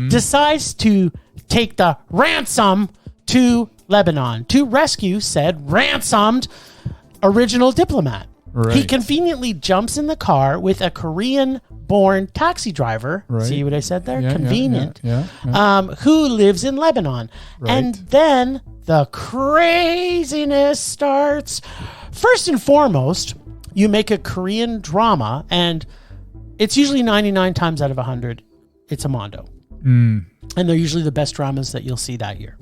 decides to take the ransom to Lebanon to rescue said ransomed original diplomat. Right. He conveniently jumps in the car with a Korean-born taxi driver. Right. See what I said there? Yeah, Convenient. Yeah. Who lives in Lebanon. Right. And then the craziness starts. First and foremost, you make a Korean drama, and it's usually 99 times out of 100, it's a Mondo. And they're usually the best dramas that you'll see that year.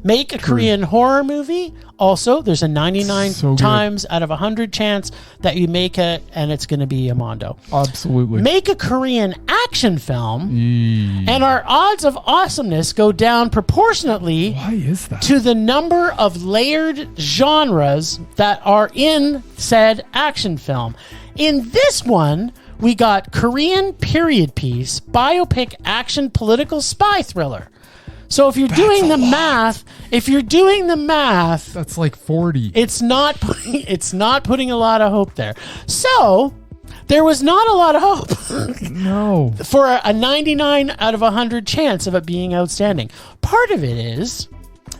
Make a Korean horror movie. Also, there's a 99 So good. times out of 100 chance that you make it, and it's going to be a Mondo. Absolutely. Make a Korean action film, Eee. and our odds of awesomeness go down proportionately Why is that? to the number of layered genres that are in said action film. In this one, we got Korean period piece, biopic, action, political spy thriller. So if you're doing the math, That's like 40. it's not putting a lot of hope there. So there was not a lot of hope No. for a 99 out of 100 chance of it being outstanding. Part of it is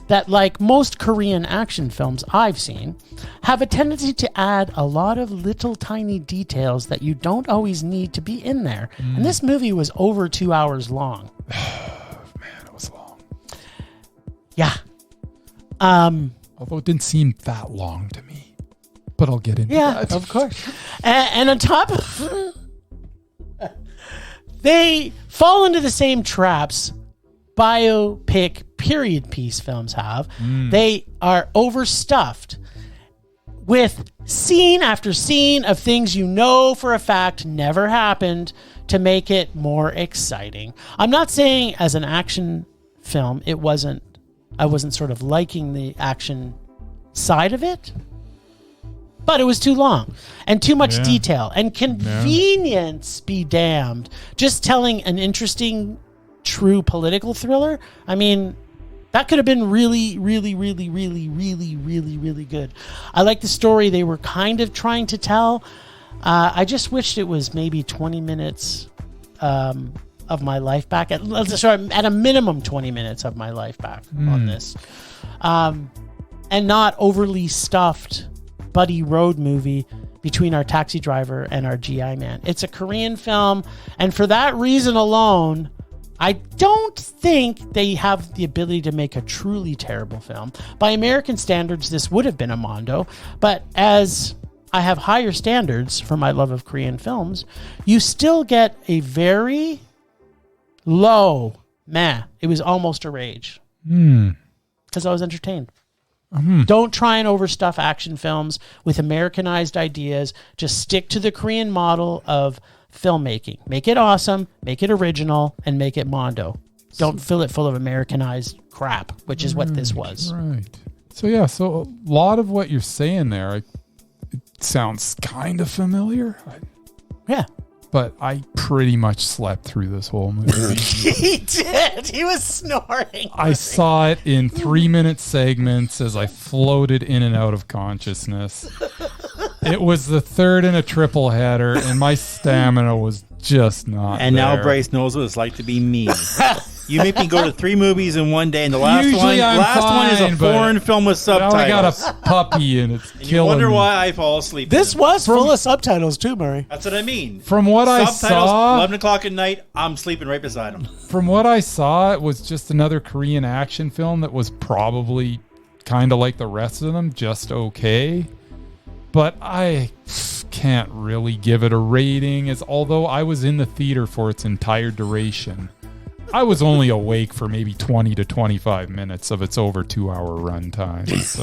that, like most Korean action films I've seen, have a tendency to add a lot of little tiny details that you don't always need to be in there. And this movie was over 2 hours long. Man, it was long. Yeah. Although it didn't seem that long to me. But I'll get into that. Of course. And on top of... they fall into the same traps biopic period piece films have. They are overstuffed with scene after scene of things you know for a fact never happened to make it more exciting. I'm not saying as an action film I wasn't sort of liking the action side of it, but it was too long and too much detail and convenience be damned. Just telling an interesting, true political thriller. I mean, that could have been really, really, really, really, really, really, really good. I like the story they were kind of trying to tell. I just wished it was maybe 20 minutes of my life back. At a minimum 20 minutes of my life back on this. And not overly stuffed buddy road movie between our taxi driver and our GI man. It's a Korean film, and for that reason alone, I don't think they have the ability to make a truly terrible film. By American standards, this would have been a Mondo, but as I have higher standards for my love of Korean films, you still get a very low meh. It was almost a rage. Because I was entertained. Don't try and overstuff action films with Americanized ideas. Just stick to the Korean model of filmmaking. Make it awesome, make it original, and make it Mondo. Don't fill it full of Americanized crap, which is what this was. Right. So a lot of what you're saying there, it sounds kind of familiar. Yeah. But I pretty much slept through this whole movie. He did. He was snoring. I saw it in 3-minute segments as I floated in and out of consciousness. It was the third in a triple header, and my stamina was just not And there. now Bryce knows what it's like to be me. You make me go to 3 movies in one day, and the last Usually I'm one is a fine, but foreign film with Now subtitles. I got a puppy, and it's and killing you wonder me. why I fall asleep. This was full of subtitles too, Murray. That's what I mean. From what I Subtitles, saw, 11 o'clock at night, I'm sleeping right beside him. From what I saw, it was just another Korean action film that was probably kind of like the rest of them, just okay. But I can't really give it a rating, as although I was in the theater for its entire duration. I was only awake for maybe 20 to 25 minutes of its over 2-hour runtime. So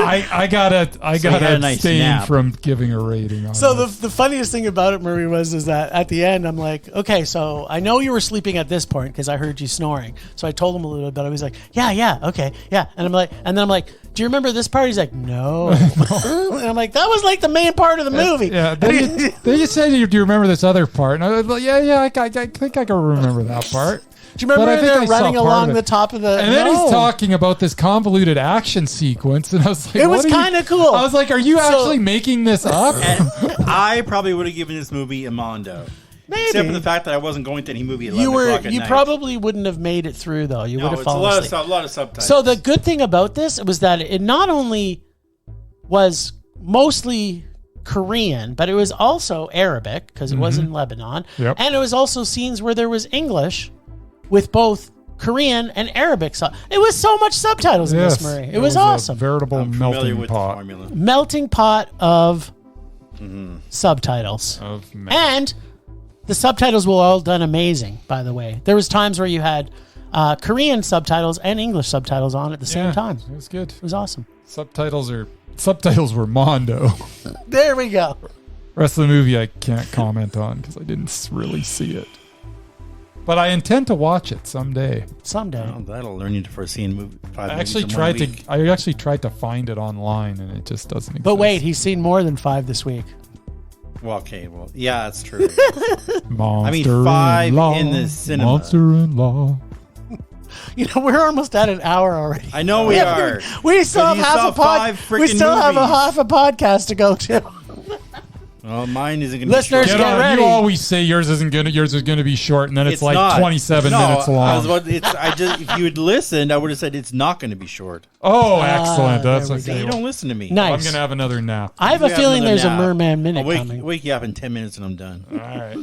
I gotta nice abstain nap. from giving a rating on So this. the funniest thing about it, Murray, is that at the end, I'm like, okay, so I know you were sleeping at this point because I heard you snoring. So I told him a little bit. I was like, yeah, okay, yeah. And then I'm like, do you remember this part? He's like, no. And I'm like, that was like the main part of the movie. Yeah. Then you said, do you remember this other part? And I was like, yeah, I think I can remember that part. Do you remember But I think they're I saw running part along of the it. top of the... And then No. he's talking about this convoluted action sequence, and I was like, It was what are you- kinda cool. I was like, are you actually making this up? And I probably would have given this movie a Mondo. Maybe. Except for the fact that I wasn't going to any movie at 11 o'clock at You night. probably wouldn't have made it through, though. You would No, have it's a fallen lot asleep. of lot of subtitles. So the good thing about this was that it not only was mostly Korean, but it was also Arabic because it was in Lebanon. Yep. And it was also scenes where there was English with both Korean and Arabic. It was so much subtitles in this, Murray. It was a awesome. veritable I'm familiar melting with pot the formula. Melting pot of subtitles. of And the subtitles were all done amazing, by the way. There was times where you had Korean subtitles and English subtitles on at the same time. It was good. It was awesome. Subtitles were Mondo. There we go. Rest of the movie I can't comment on because I didn't really see it. But I intend to watch it someday. Someday. Well, that'll learn you to foresee in movie. I actually tried to find it online, and it just doesn't exist. But wait, he's seen more than 5 this week. Well, yeah, that's true. Monster 5 in-law, in the cinema. Monster-in-law. You know, we're almost at an hour already. I know we are. We still But have you saw 5 We freaking still have movies. half a podcast to go to. Well, mine isn't going to Listeners, be short. get ready. You always say yours is gonna be short, and then it's like not. 27 No, minutes long. If you had listened, I would have said it's not going to be short. Oh, excellent. That's there we okay. You don't listen to me. Nice. I'm gonna have another nap. I have a You feeling another there's a nap. Murman Minute I'll coming. wake you up in 10 minutes and I'm done. All right.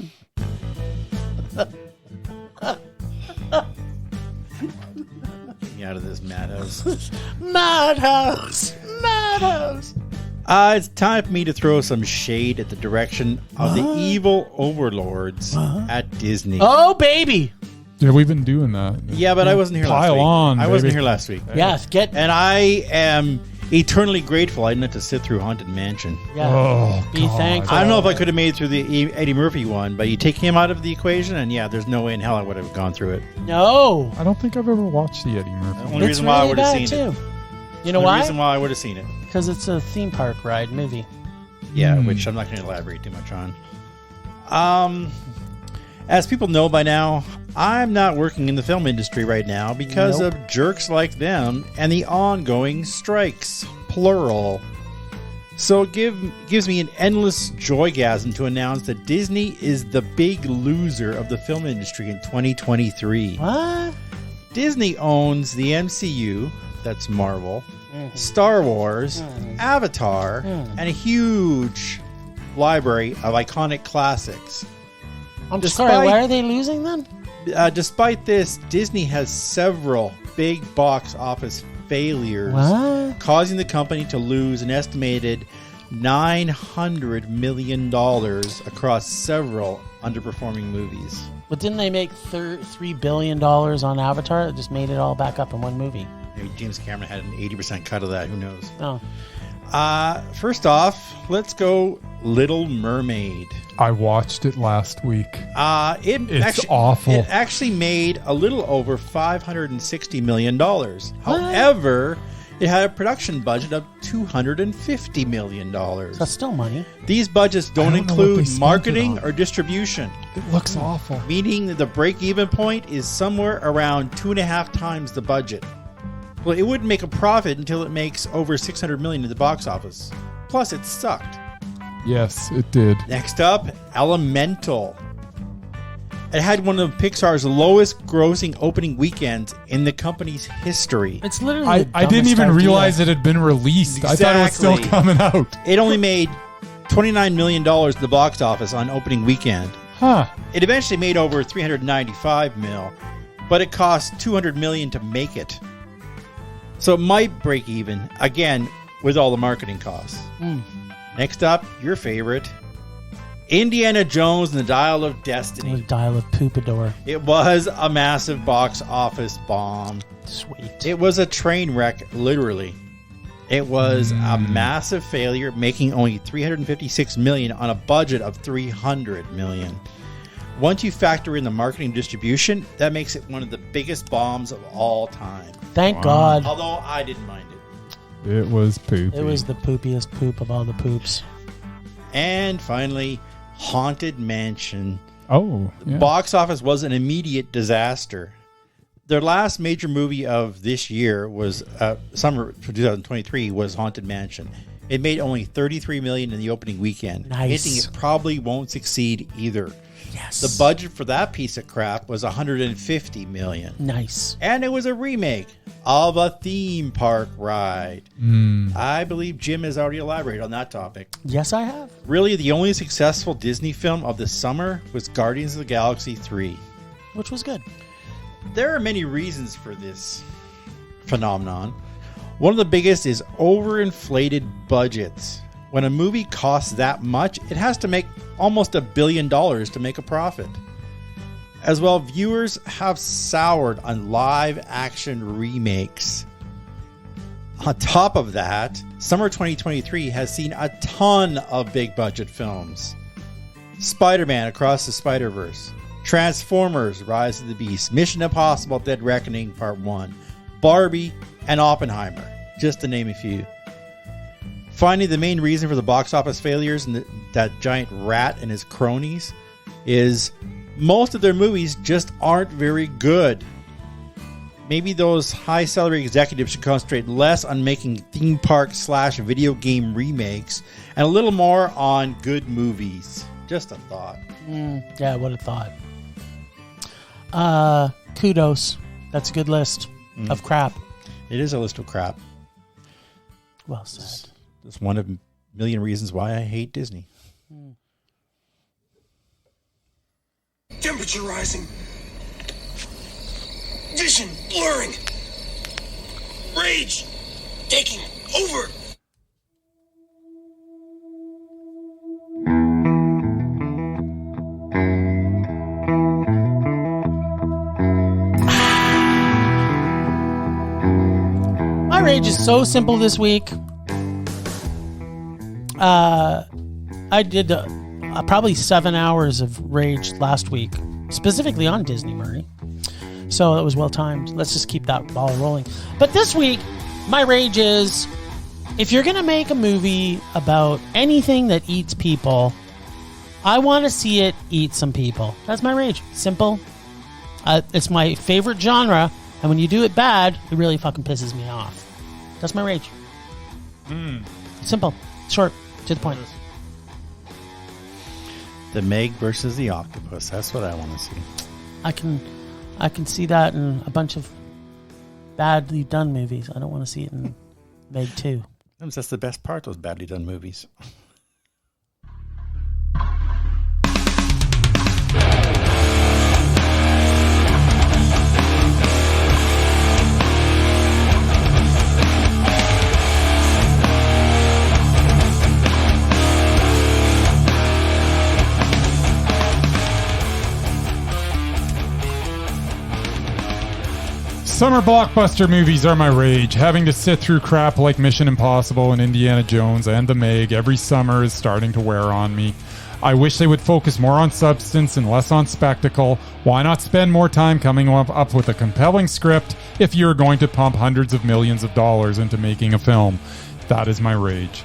Get me out of this madhouse. Madhouse. It's time for me to throw some shade at the direction of the evil overlords at Disney. Oh, baby. Yeah, we've been doing that. Yeah, but I wasn't here last Pile week. on, I wasn't baby. here last week. Yes, get. And I am eternally grateful I didn't have to sit through Haunted Mansion. Yeah. Oh, Be God. thankful. I don't know if I could have made it through the Eddie Murphy one, but you take him out of the equation, and yeah, there's no way in hell I would have gone through it. No. I don't think I've ever watched the Eddie Murphy. Only It's reason why I really would have bad, seen it. too. You know Only why? reason why I would have seen it. Because it's a theme park ride movie. Yeah, which I'm not going to elaborate too much on. As people know by now, I'm not working in the film industry right now because Nope. of jerks like them and the ongoing strikes, plural. So it gives me an endless joygasm to announce that Disney is the big loser of the film industry in 2023. What? Disney owns the MCU, that's Marvel, Star Wars, Avatar, and a huge library of iconic classics. I'm Despite- sorry, why are they losing then? Despite this, Disney has several big box office failures, What? causing the company to lose an estimated $900 million across several underperforming movies. But didn't they make $3 billion on Avatar? That just made it all back up in one movie. Maybe James Cameron had an 80% cut of that. Who knows? Oh. First off, let's go Little Mermaid. I watched it last week. It's awful. It actually made a little over $560 million. However, it had a production budget of $250 million. That's still money. These budgets don't I don't know what they include spent it marketing on. or distribution, It looks awful. meaning that the break-even point is somewhere around 2.5 times the budget. Well, it wouldn't make a profit until it makes over $600 million in the box office. Plus, it sucked. Yes, it did. Next up, Elemental. It had one of Pixar's lowest grossing opening weekends in the company's history. It's literally. I the didn't dumbest even idea. realize it had been released. I thought it was still Exactly. coming out. It only made $29 million at the box office on opening weekend. Huh. It eventually made over $395 million, but it cost $200 million to make it. So it might break even, again, with all the marketing costs. Next up, your favorite, Indiana Jones and the Dial of The Destiny. Dial of Poopador. It was a massive box office bomb. Sweet. It was a train wreck, literally. It was a massive failure, making only $356 million on a budget of $300 million. Once you factor in the marketing and distribution, that makes it one of the biggest bombs of all time. Thank God. Although I didn't mind it. It was poopy. It was the poopiest poop of all the poops. And finally, Haunted Mansion. Oh, yeah. Box office was an immediate disaster. Their last major movie of this year was summer 2023 was Haunted Mansion. It made only $33 million in the opening weekend, Nice. hinting it probably won't succeed either. Yes. The budget for that piece of crap was $150 million. Nice. And it was a remake of a theme park ride. I believe Jim has already elaborated on that topic. Yes, I have. Really, the only successful Disney film of the summer was Guardians of the Galaxy 3. Which was good. There are many reasons for this phenomenon. One of the biggest is overinflated budgets. When a movie costs that much, it has to make almost $1 billion to make a profit. As well, viewers have soured on live action remakes. On top of that, summer 2023 has seen a ton of big budget films. Spider-Man Across the Spider-Verse, Transformers Rise of the Beast, Mission Impossible Dead Reckoning Part 1, Barbie, and Oppenheimer, just to name a few. Finally, the main reason for the box office failures and that giant rat and his cronies is most of their movies just aren't very good. maybe those high salary executives should concentrate less on making theme park / video game remakes and a little more on good movies. Just a thought. Yeah, what a thought. Kudos. That's a good list of crap. It is a list of crap. Well said. It's one of a million reasons why I hate Disney. Temperature rising. Vision blurring. Rage taking over. My rage is so simple this week. I did probably 7 hours of rage last week, specifically on Disney, Murray. So that was well timed. Let's just keep that ball rolling. But this week, my rage is, if you're going to make a movie about anything that eats people, I want to see it eat some people. That's my rage. Simple. It's my favorite genre, and when you do it bad, it really fucking pisses me off. That's my rage. Simple. Short. To the point. The Meg versus the Octopus. That's what I want to see. I can see that in a bunch of badly done movies. I don't want to see it in Meg 2. That's the best part, those badly done movies. Summer blockbuster movies are my rage. Having to sit through crap like Mission Impossible and Indiana Jones and The Meg every summer is starting to wear on me. I wish they would focus more on substance and less on spectacle. Why not spend more time coming up with a compelling script if you're going to pump hundreds of millions of dollars into making a film? That is my rage.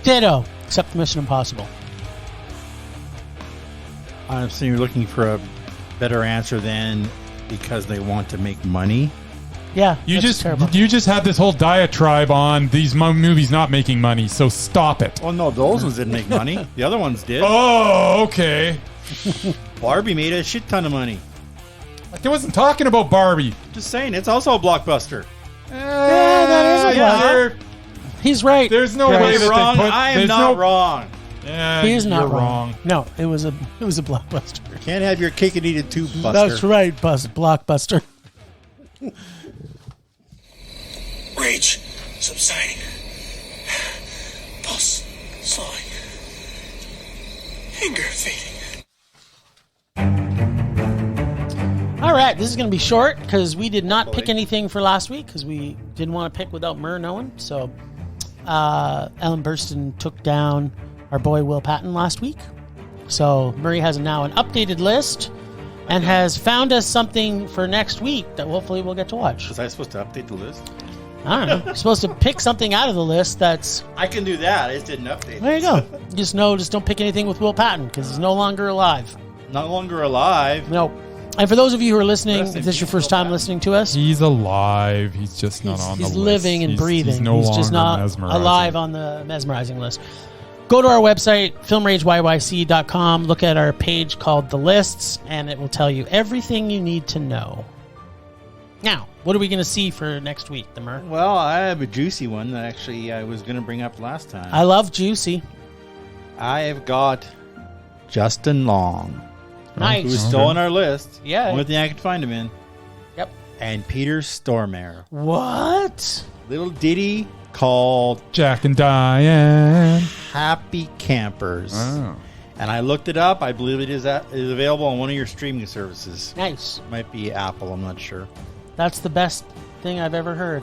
Ditto, except Mission Impossible. I'm assuming you're looking for a better answer than because they want to make money. Yeah, You that's terrible. just had this whole diatribe on these movies not making money, so stop it. Oh no, those ones didn't make money. The other ones did. Oh, okay. Barbie made a shit ton of money. I wasn't talking about Barbie. Just saying, it's also a blockbuster. that is a yeah. He's right. There's no Bryce. way that they Wrong. put- I am there's not no- wrong. Yeah, He is not you're wrong. No, it was a blockbuster. Can't have your cake and eat it too, Buster. That's right, Blockbuster. Rage subsiding. Pulse slowing. Anger fading. All right, this is going to be short because we did not pick anything for last week because we didn't want to pick without Mur knowing. So Ellen Burstyn took down our boy Will Patton last week. So Murray has now an updated list and has found us something for next week that hopefully we'll get to watch. Was I supposed to update the list? I don't know. You're supposed to pick something out of the list that's... I can do that. I just didn't update. There you go. Just don't pick anything with Will Patton because he's no longer alive. No longer alive. No. And for those of you who are listening, Rest in if this is your peace, first Will time Patton. listening to us, He's alive. He's just not on the list. he's living and breathing. He's no just longer not mesmerizing. alive on the mesmerizing list. Go to our website, filmrageyyc.com. Look at our page called The Lists, and it will tell you everything you need to know. Now, what are we going to see for next week, the Mer? Well, I have a juicy one that actually I was going to bring up last time. I love Juicy. I have got Justin Long, Nice. who's still on our list. Yeah. Only thing I can find him in. Yep. And Peter Stormare. What? Little ditty called Jack and Diane. Happy Campers. Oh. And I looked it up. I believe it is available on one of your streaming services. Nice. Might be Apple. I'm not sure. That's the best thing I've ever heard.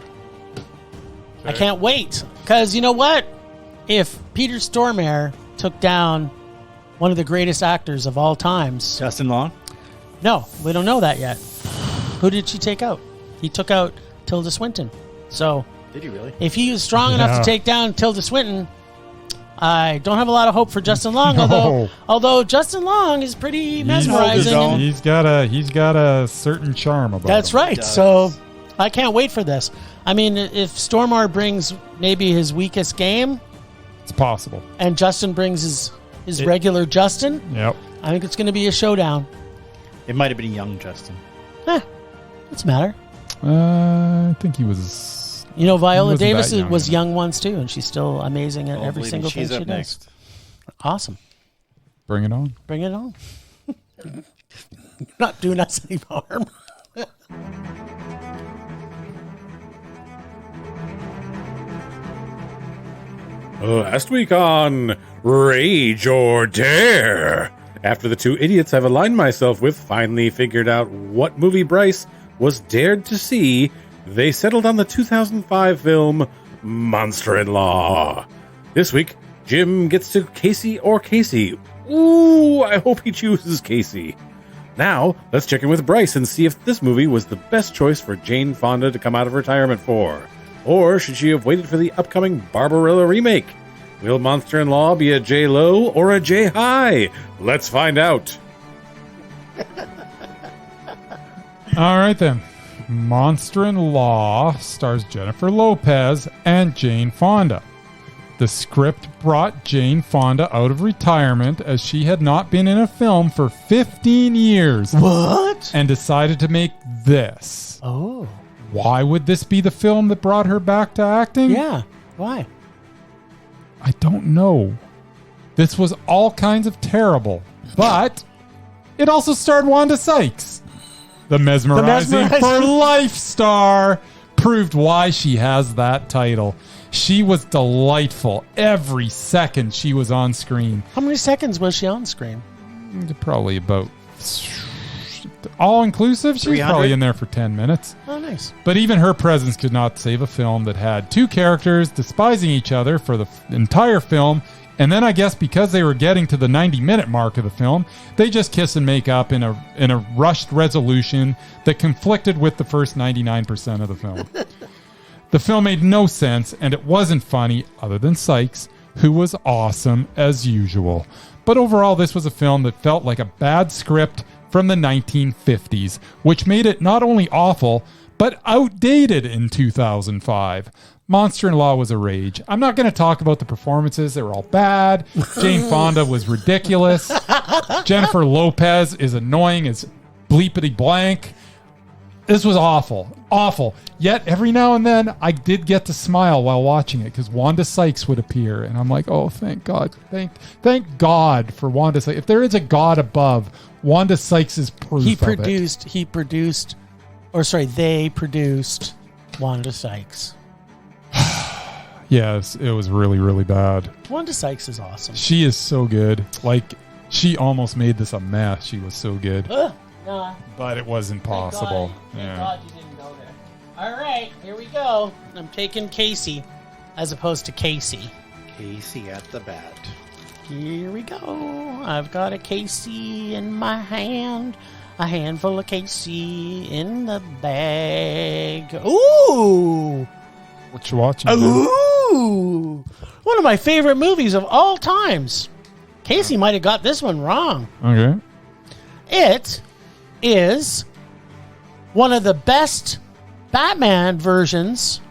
I can't wait. Because you know what? If Peter Stormare took down one of the greatest actors of all times... Justin Long? No, we don't know that yet. Who did she take out? He took out Tilda Swinton. So Did he really? if he was strong enough Yeah. to take down Tilda Swinton, I don't have a lot of hope for Justin Long, No. although Justin Long is pretty mesmerizing. He's He's got a certain charm about That's him. right. does. So I can't wait for this. I mean, if Stormare brings maybe his weakest game It's possible. and Justin brings his regular Justin, Yep. I think it's going to be a showdown. It might have been a young Justin. What's the matter? I think he was. You know, Viola wasn't that Davis young, was yeah. young once too, and she's still amazing at Oh, every believe me, single thing she's she up does. next. Awesome. Bring it on. Bring it on. Not doing us any harm. Last week on Rage or Dare. After the two idiots I've aligned myself with finally figured out what movie Bryce was dared to see, they settled on the 2005 film Monster-in-Law. This week, Jim gets to Casey or Casey. Ooh, I hope he chooses Casey. Now, let's check in with Bryce and see if this movie was the best choice for Jane Fonda to come out of retirement for. Or should she have waited for the upcoming Barbarella remake? Will Monster-in-Law be a J-Lo or a J-High? Let's find out. All right, then. Monster-in-Law stars Jennifer Lopez and Jane Fonda. The script brought Jane Fonda out of retirement as she had not been in a film for 15 years What? and decided to make this. Oh. Why would this be the film that brought her back to acting? Yeah. Why? I don't know. This was all kinds of terrible, but it also starred Wanda Sykes. The mesmerizing for life star proved why she has that title. She was delightful every second she was on screen. How many seconds was she on screen? Probably about all inclusive. She was 300? probably in there for 10 minutes. Oh, nice. But even her presence could not save a film that had two characters despising each other for the entire film. And then I guess because they were getting to the 90-minute mark of the film, they just kiss and make up in a rushed resolution that conflicted with the first 99% of the film. The film made no sense, and it wasn't funny, other than Sykes, who was awesome as usual. But overall, this was a film that felt like a bad script from the 1950s, which made it not only awful, but outdated in 2005. Monster-in-Law was a rage. I'm not going to talk about the performances. They were all bad. Jane Fonda was ridiculous. Jennifer Lopez is annoying as bleepity blank. This was awful. Awful. Yet, every now and then, I did get to smile while watching it because Wanda Sykes would appear. And I'm like, oh, thank God. Thank God for Wanda Sykes. If there is a God above, Wanda Sykes is proof They produced Wanda Sykes. Yes, it was really, really bad. Wanda Sykes is awesome. She is so good. Like, she almost made this a mess. She was so good. Nah. But it wasn't possible. Thank God you didn't go there. All right, here we go. I'm taking Casey as opposed to Casey. Casey at the bat. Here we go. I've got a Casey in my hand. A handful of Casey in the bag. Ooh! What you watching? man? Ooh! One of my favorite movies of all times. Casey might have got this one wrong. Okay. It is one of the best Batman versions.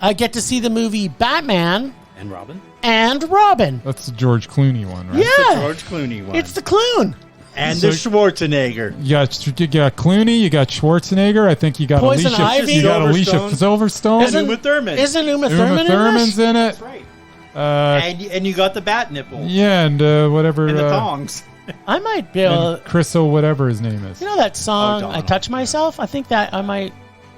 I get to see the movie Batman And Robin? and Robin. That's the George Clooney one, right? Yeah, George Clooney one. it's the Clune. and So- the Schwarzenegger. You got Clooney, you got Schwarzenegger. I think you got Poison Alicia. Ivy. You got Alicia Silverstone. Silverstone. And Uma Thurman. Isn't Uma Uma Thurman in Thurman's this? in it. That's right. Uh, And you got the bat nipple. yeah, and whatever. And the tongs. I might be able. and Chris O, whatever his name is. You know that song, Donald. I Touch Myself? I think that I might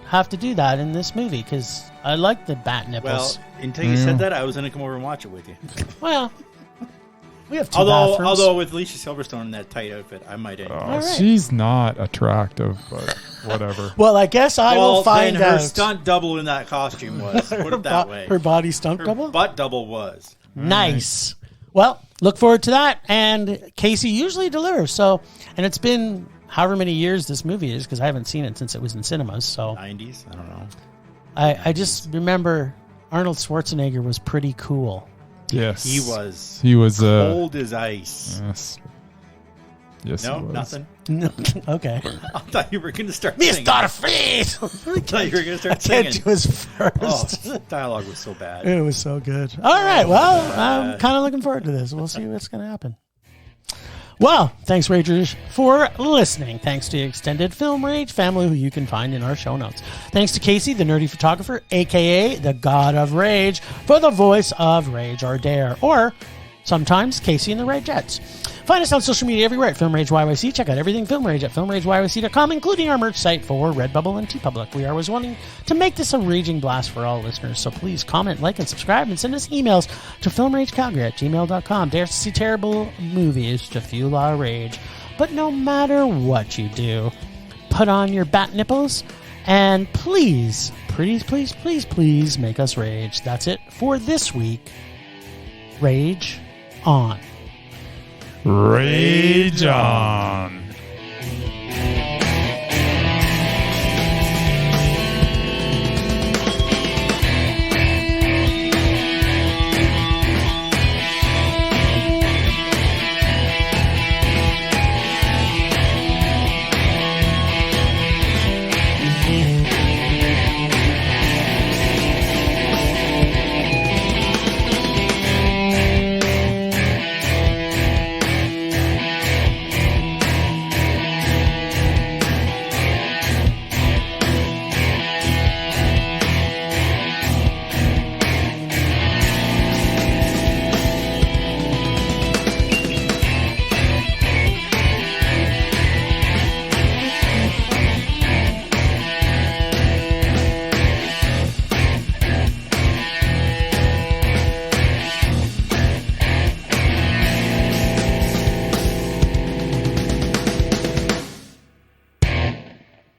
have to do that in this movie because I like the bat Well, nipples. until you said that, I was going to come over and watch it with you. Well, we have two Although bathrooms. with Alicia Silverstone in that tight outfit, I might end. Oh, All right. she's not attractive, but whatever. Well, I guess I will find then her out. stunt double in that costume was. Put it that way. Her body stunt Her double? butt double was. Nice. Well, look forward to that. And Casey usually delivers. So, and it's been however many years this movie is because I haven't seen it since it was in cinemas. So 90s? I don't know. I just remember Arnold Schwarzenegger was pretty cool. Yes. He was He was cold as ice. Yes. Yes. No, he was. nothing. No, okay. I thought you were going to start singing. Freeze! I thought you were going to start Can't singing. do his first. Oh, dialogue was so bad. It was so good. All right. Well, I'm kind of looking forward to this. We'll see what's going to happen. Well, thanks, Ragers, for listening. Thanks to the Extended Film Rage family, who you can find in our show notes. Thanks to Casey, the nerdy photographer, a.k.a. the God of Rage, for the voice of Rage or Dare, or sometimes Casey and the Rageettes. Find us on social media everywhere at Film Rage YYC. Check out everything Film Rage at filmrageYYC.com, including our merch site for Redbubble and TeePublic. We are always wanting to make this a raging blast for all listeners, so please comment, like, and subscribe, and send us emails to filmragecalgary@gmail.com. Dare to see terrible movies to fuel our rage. But no matter what you do, put on your bat nipples, and please, please make us rage. That's it for this week. Rage on. Rage on.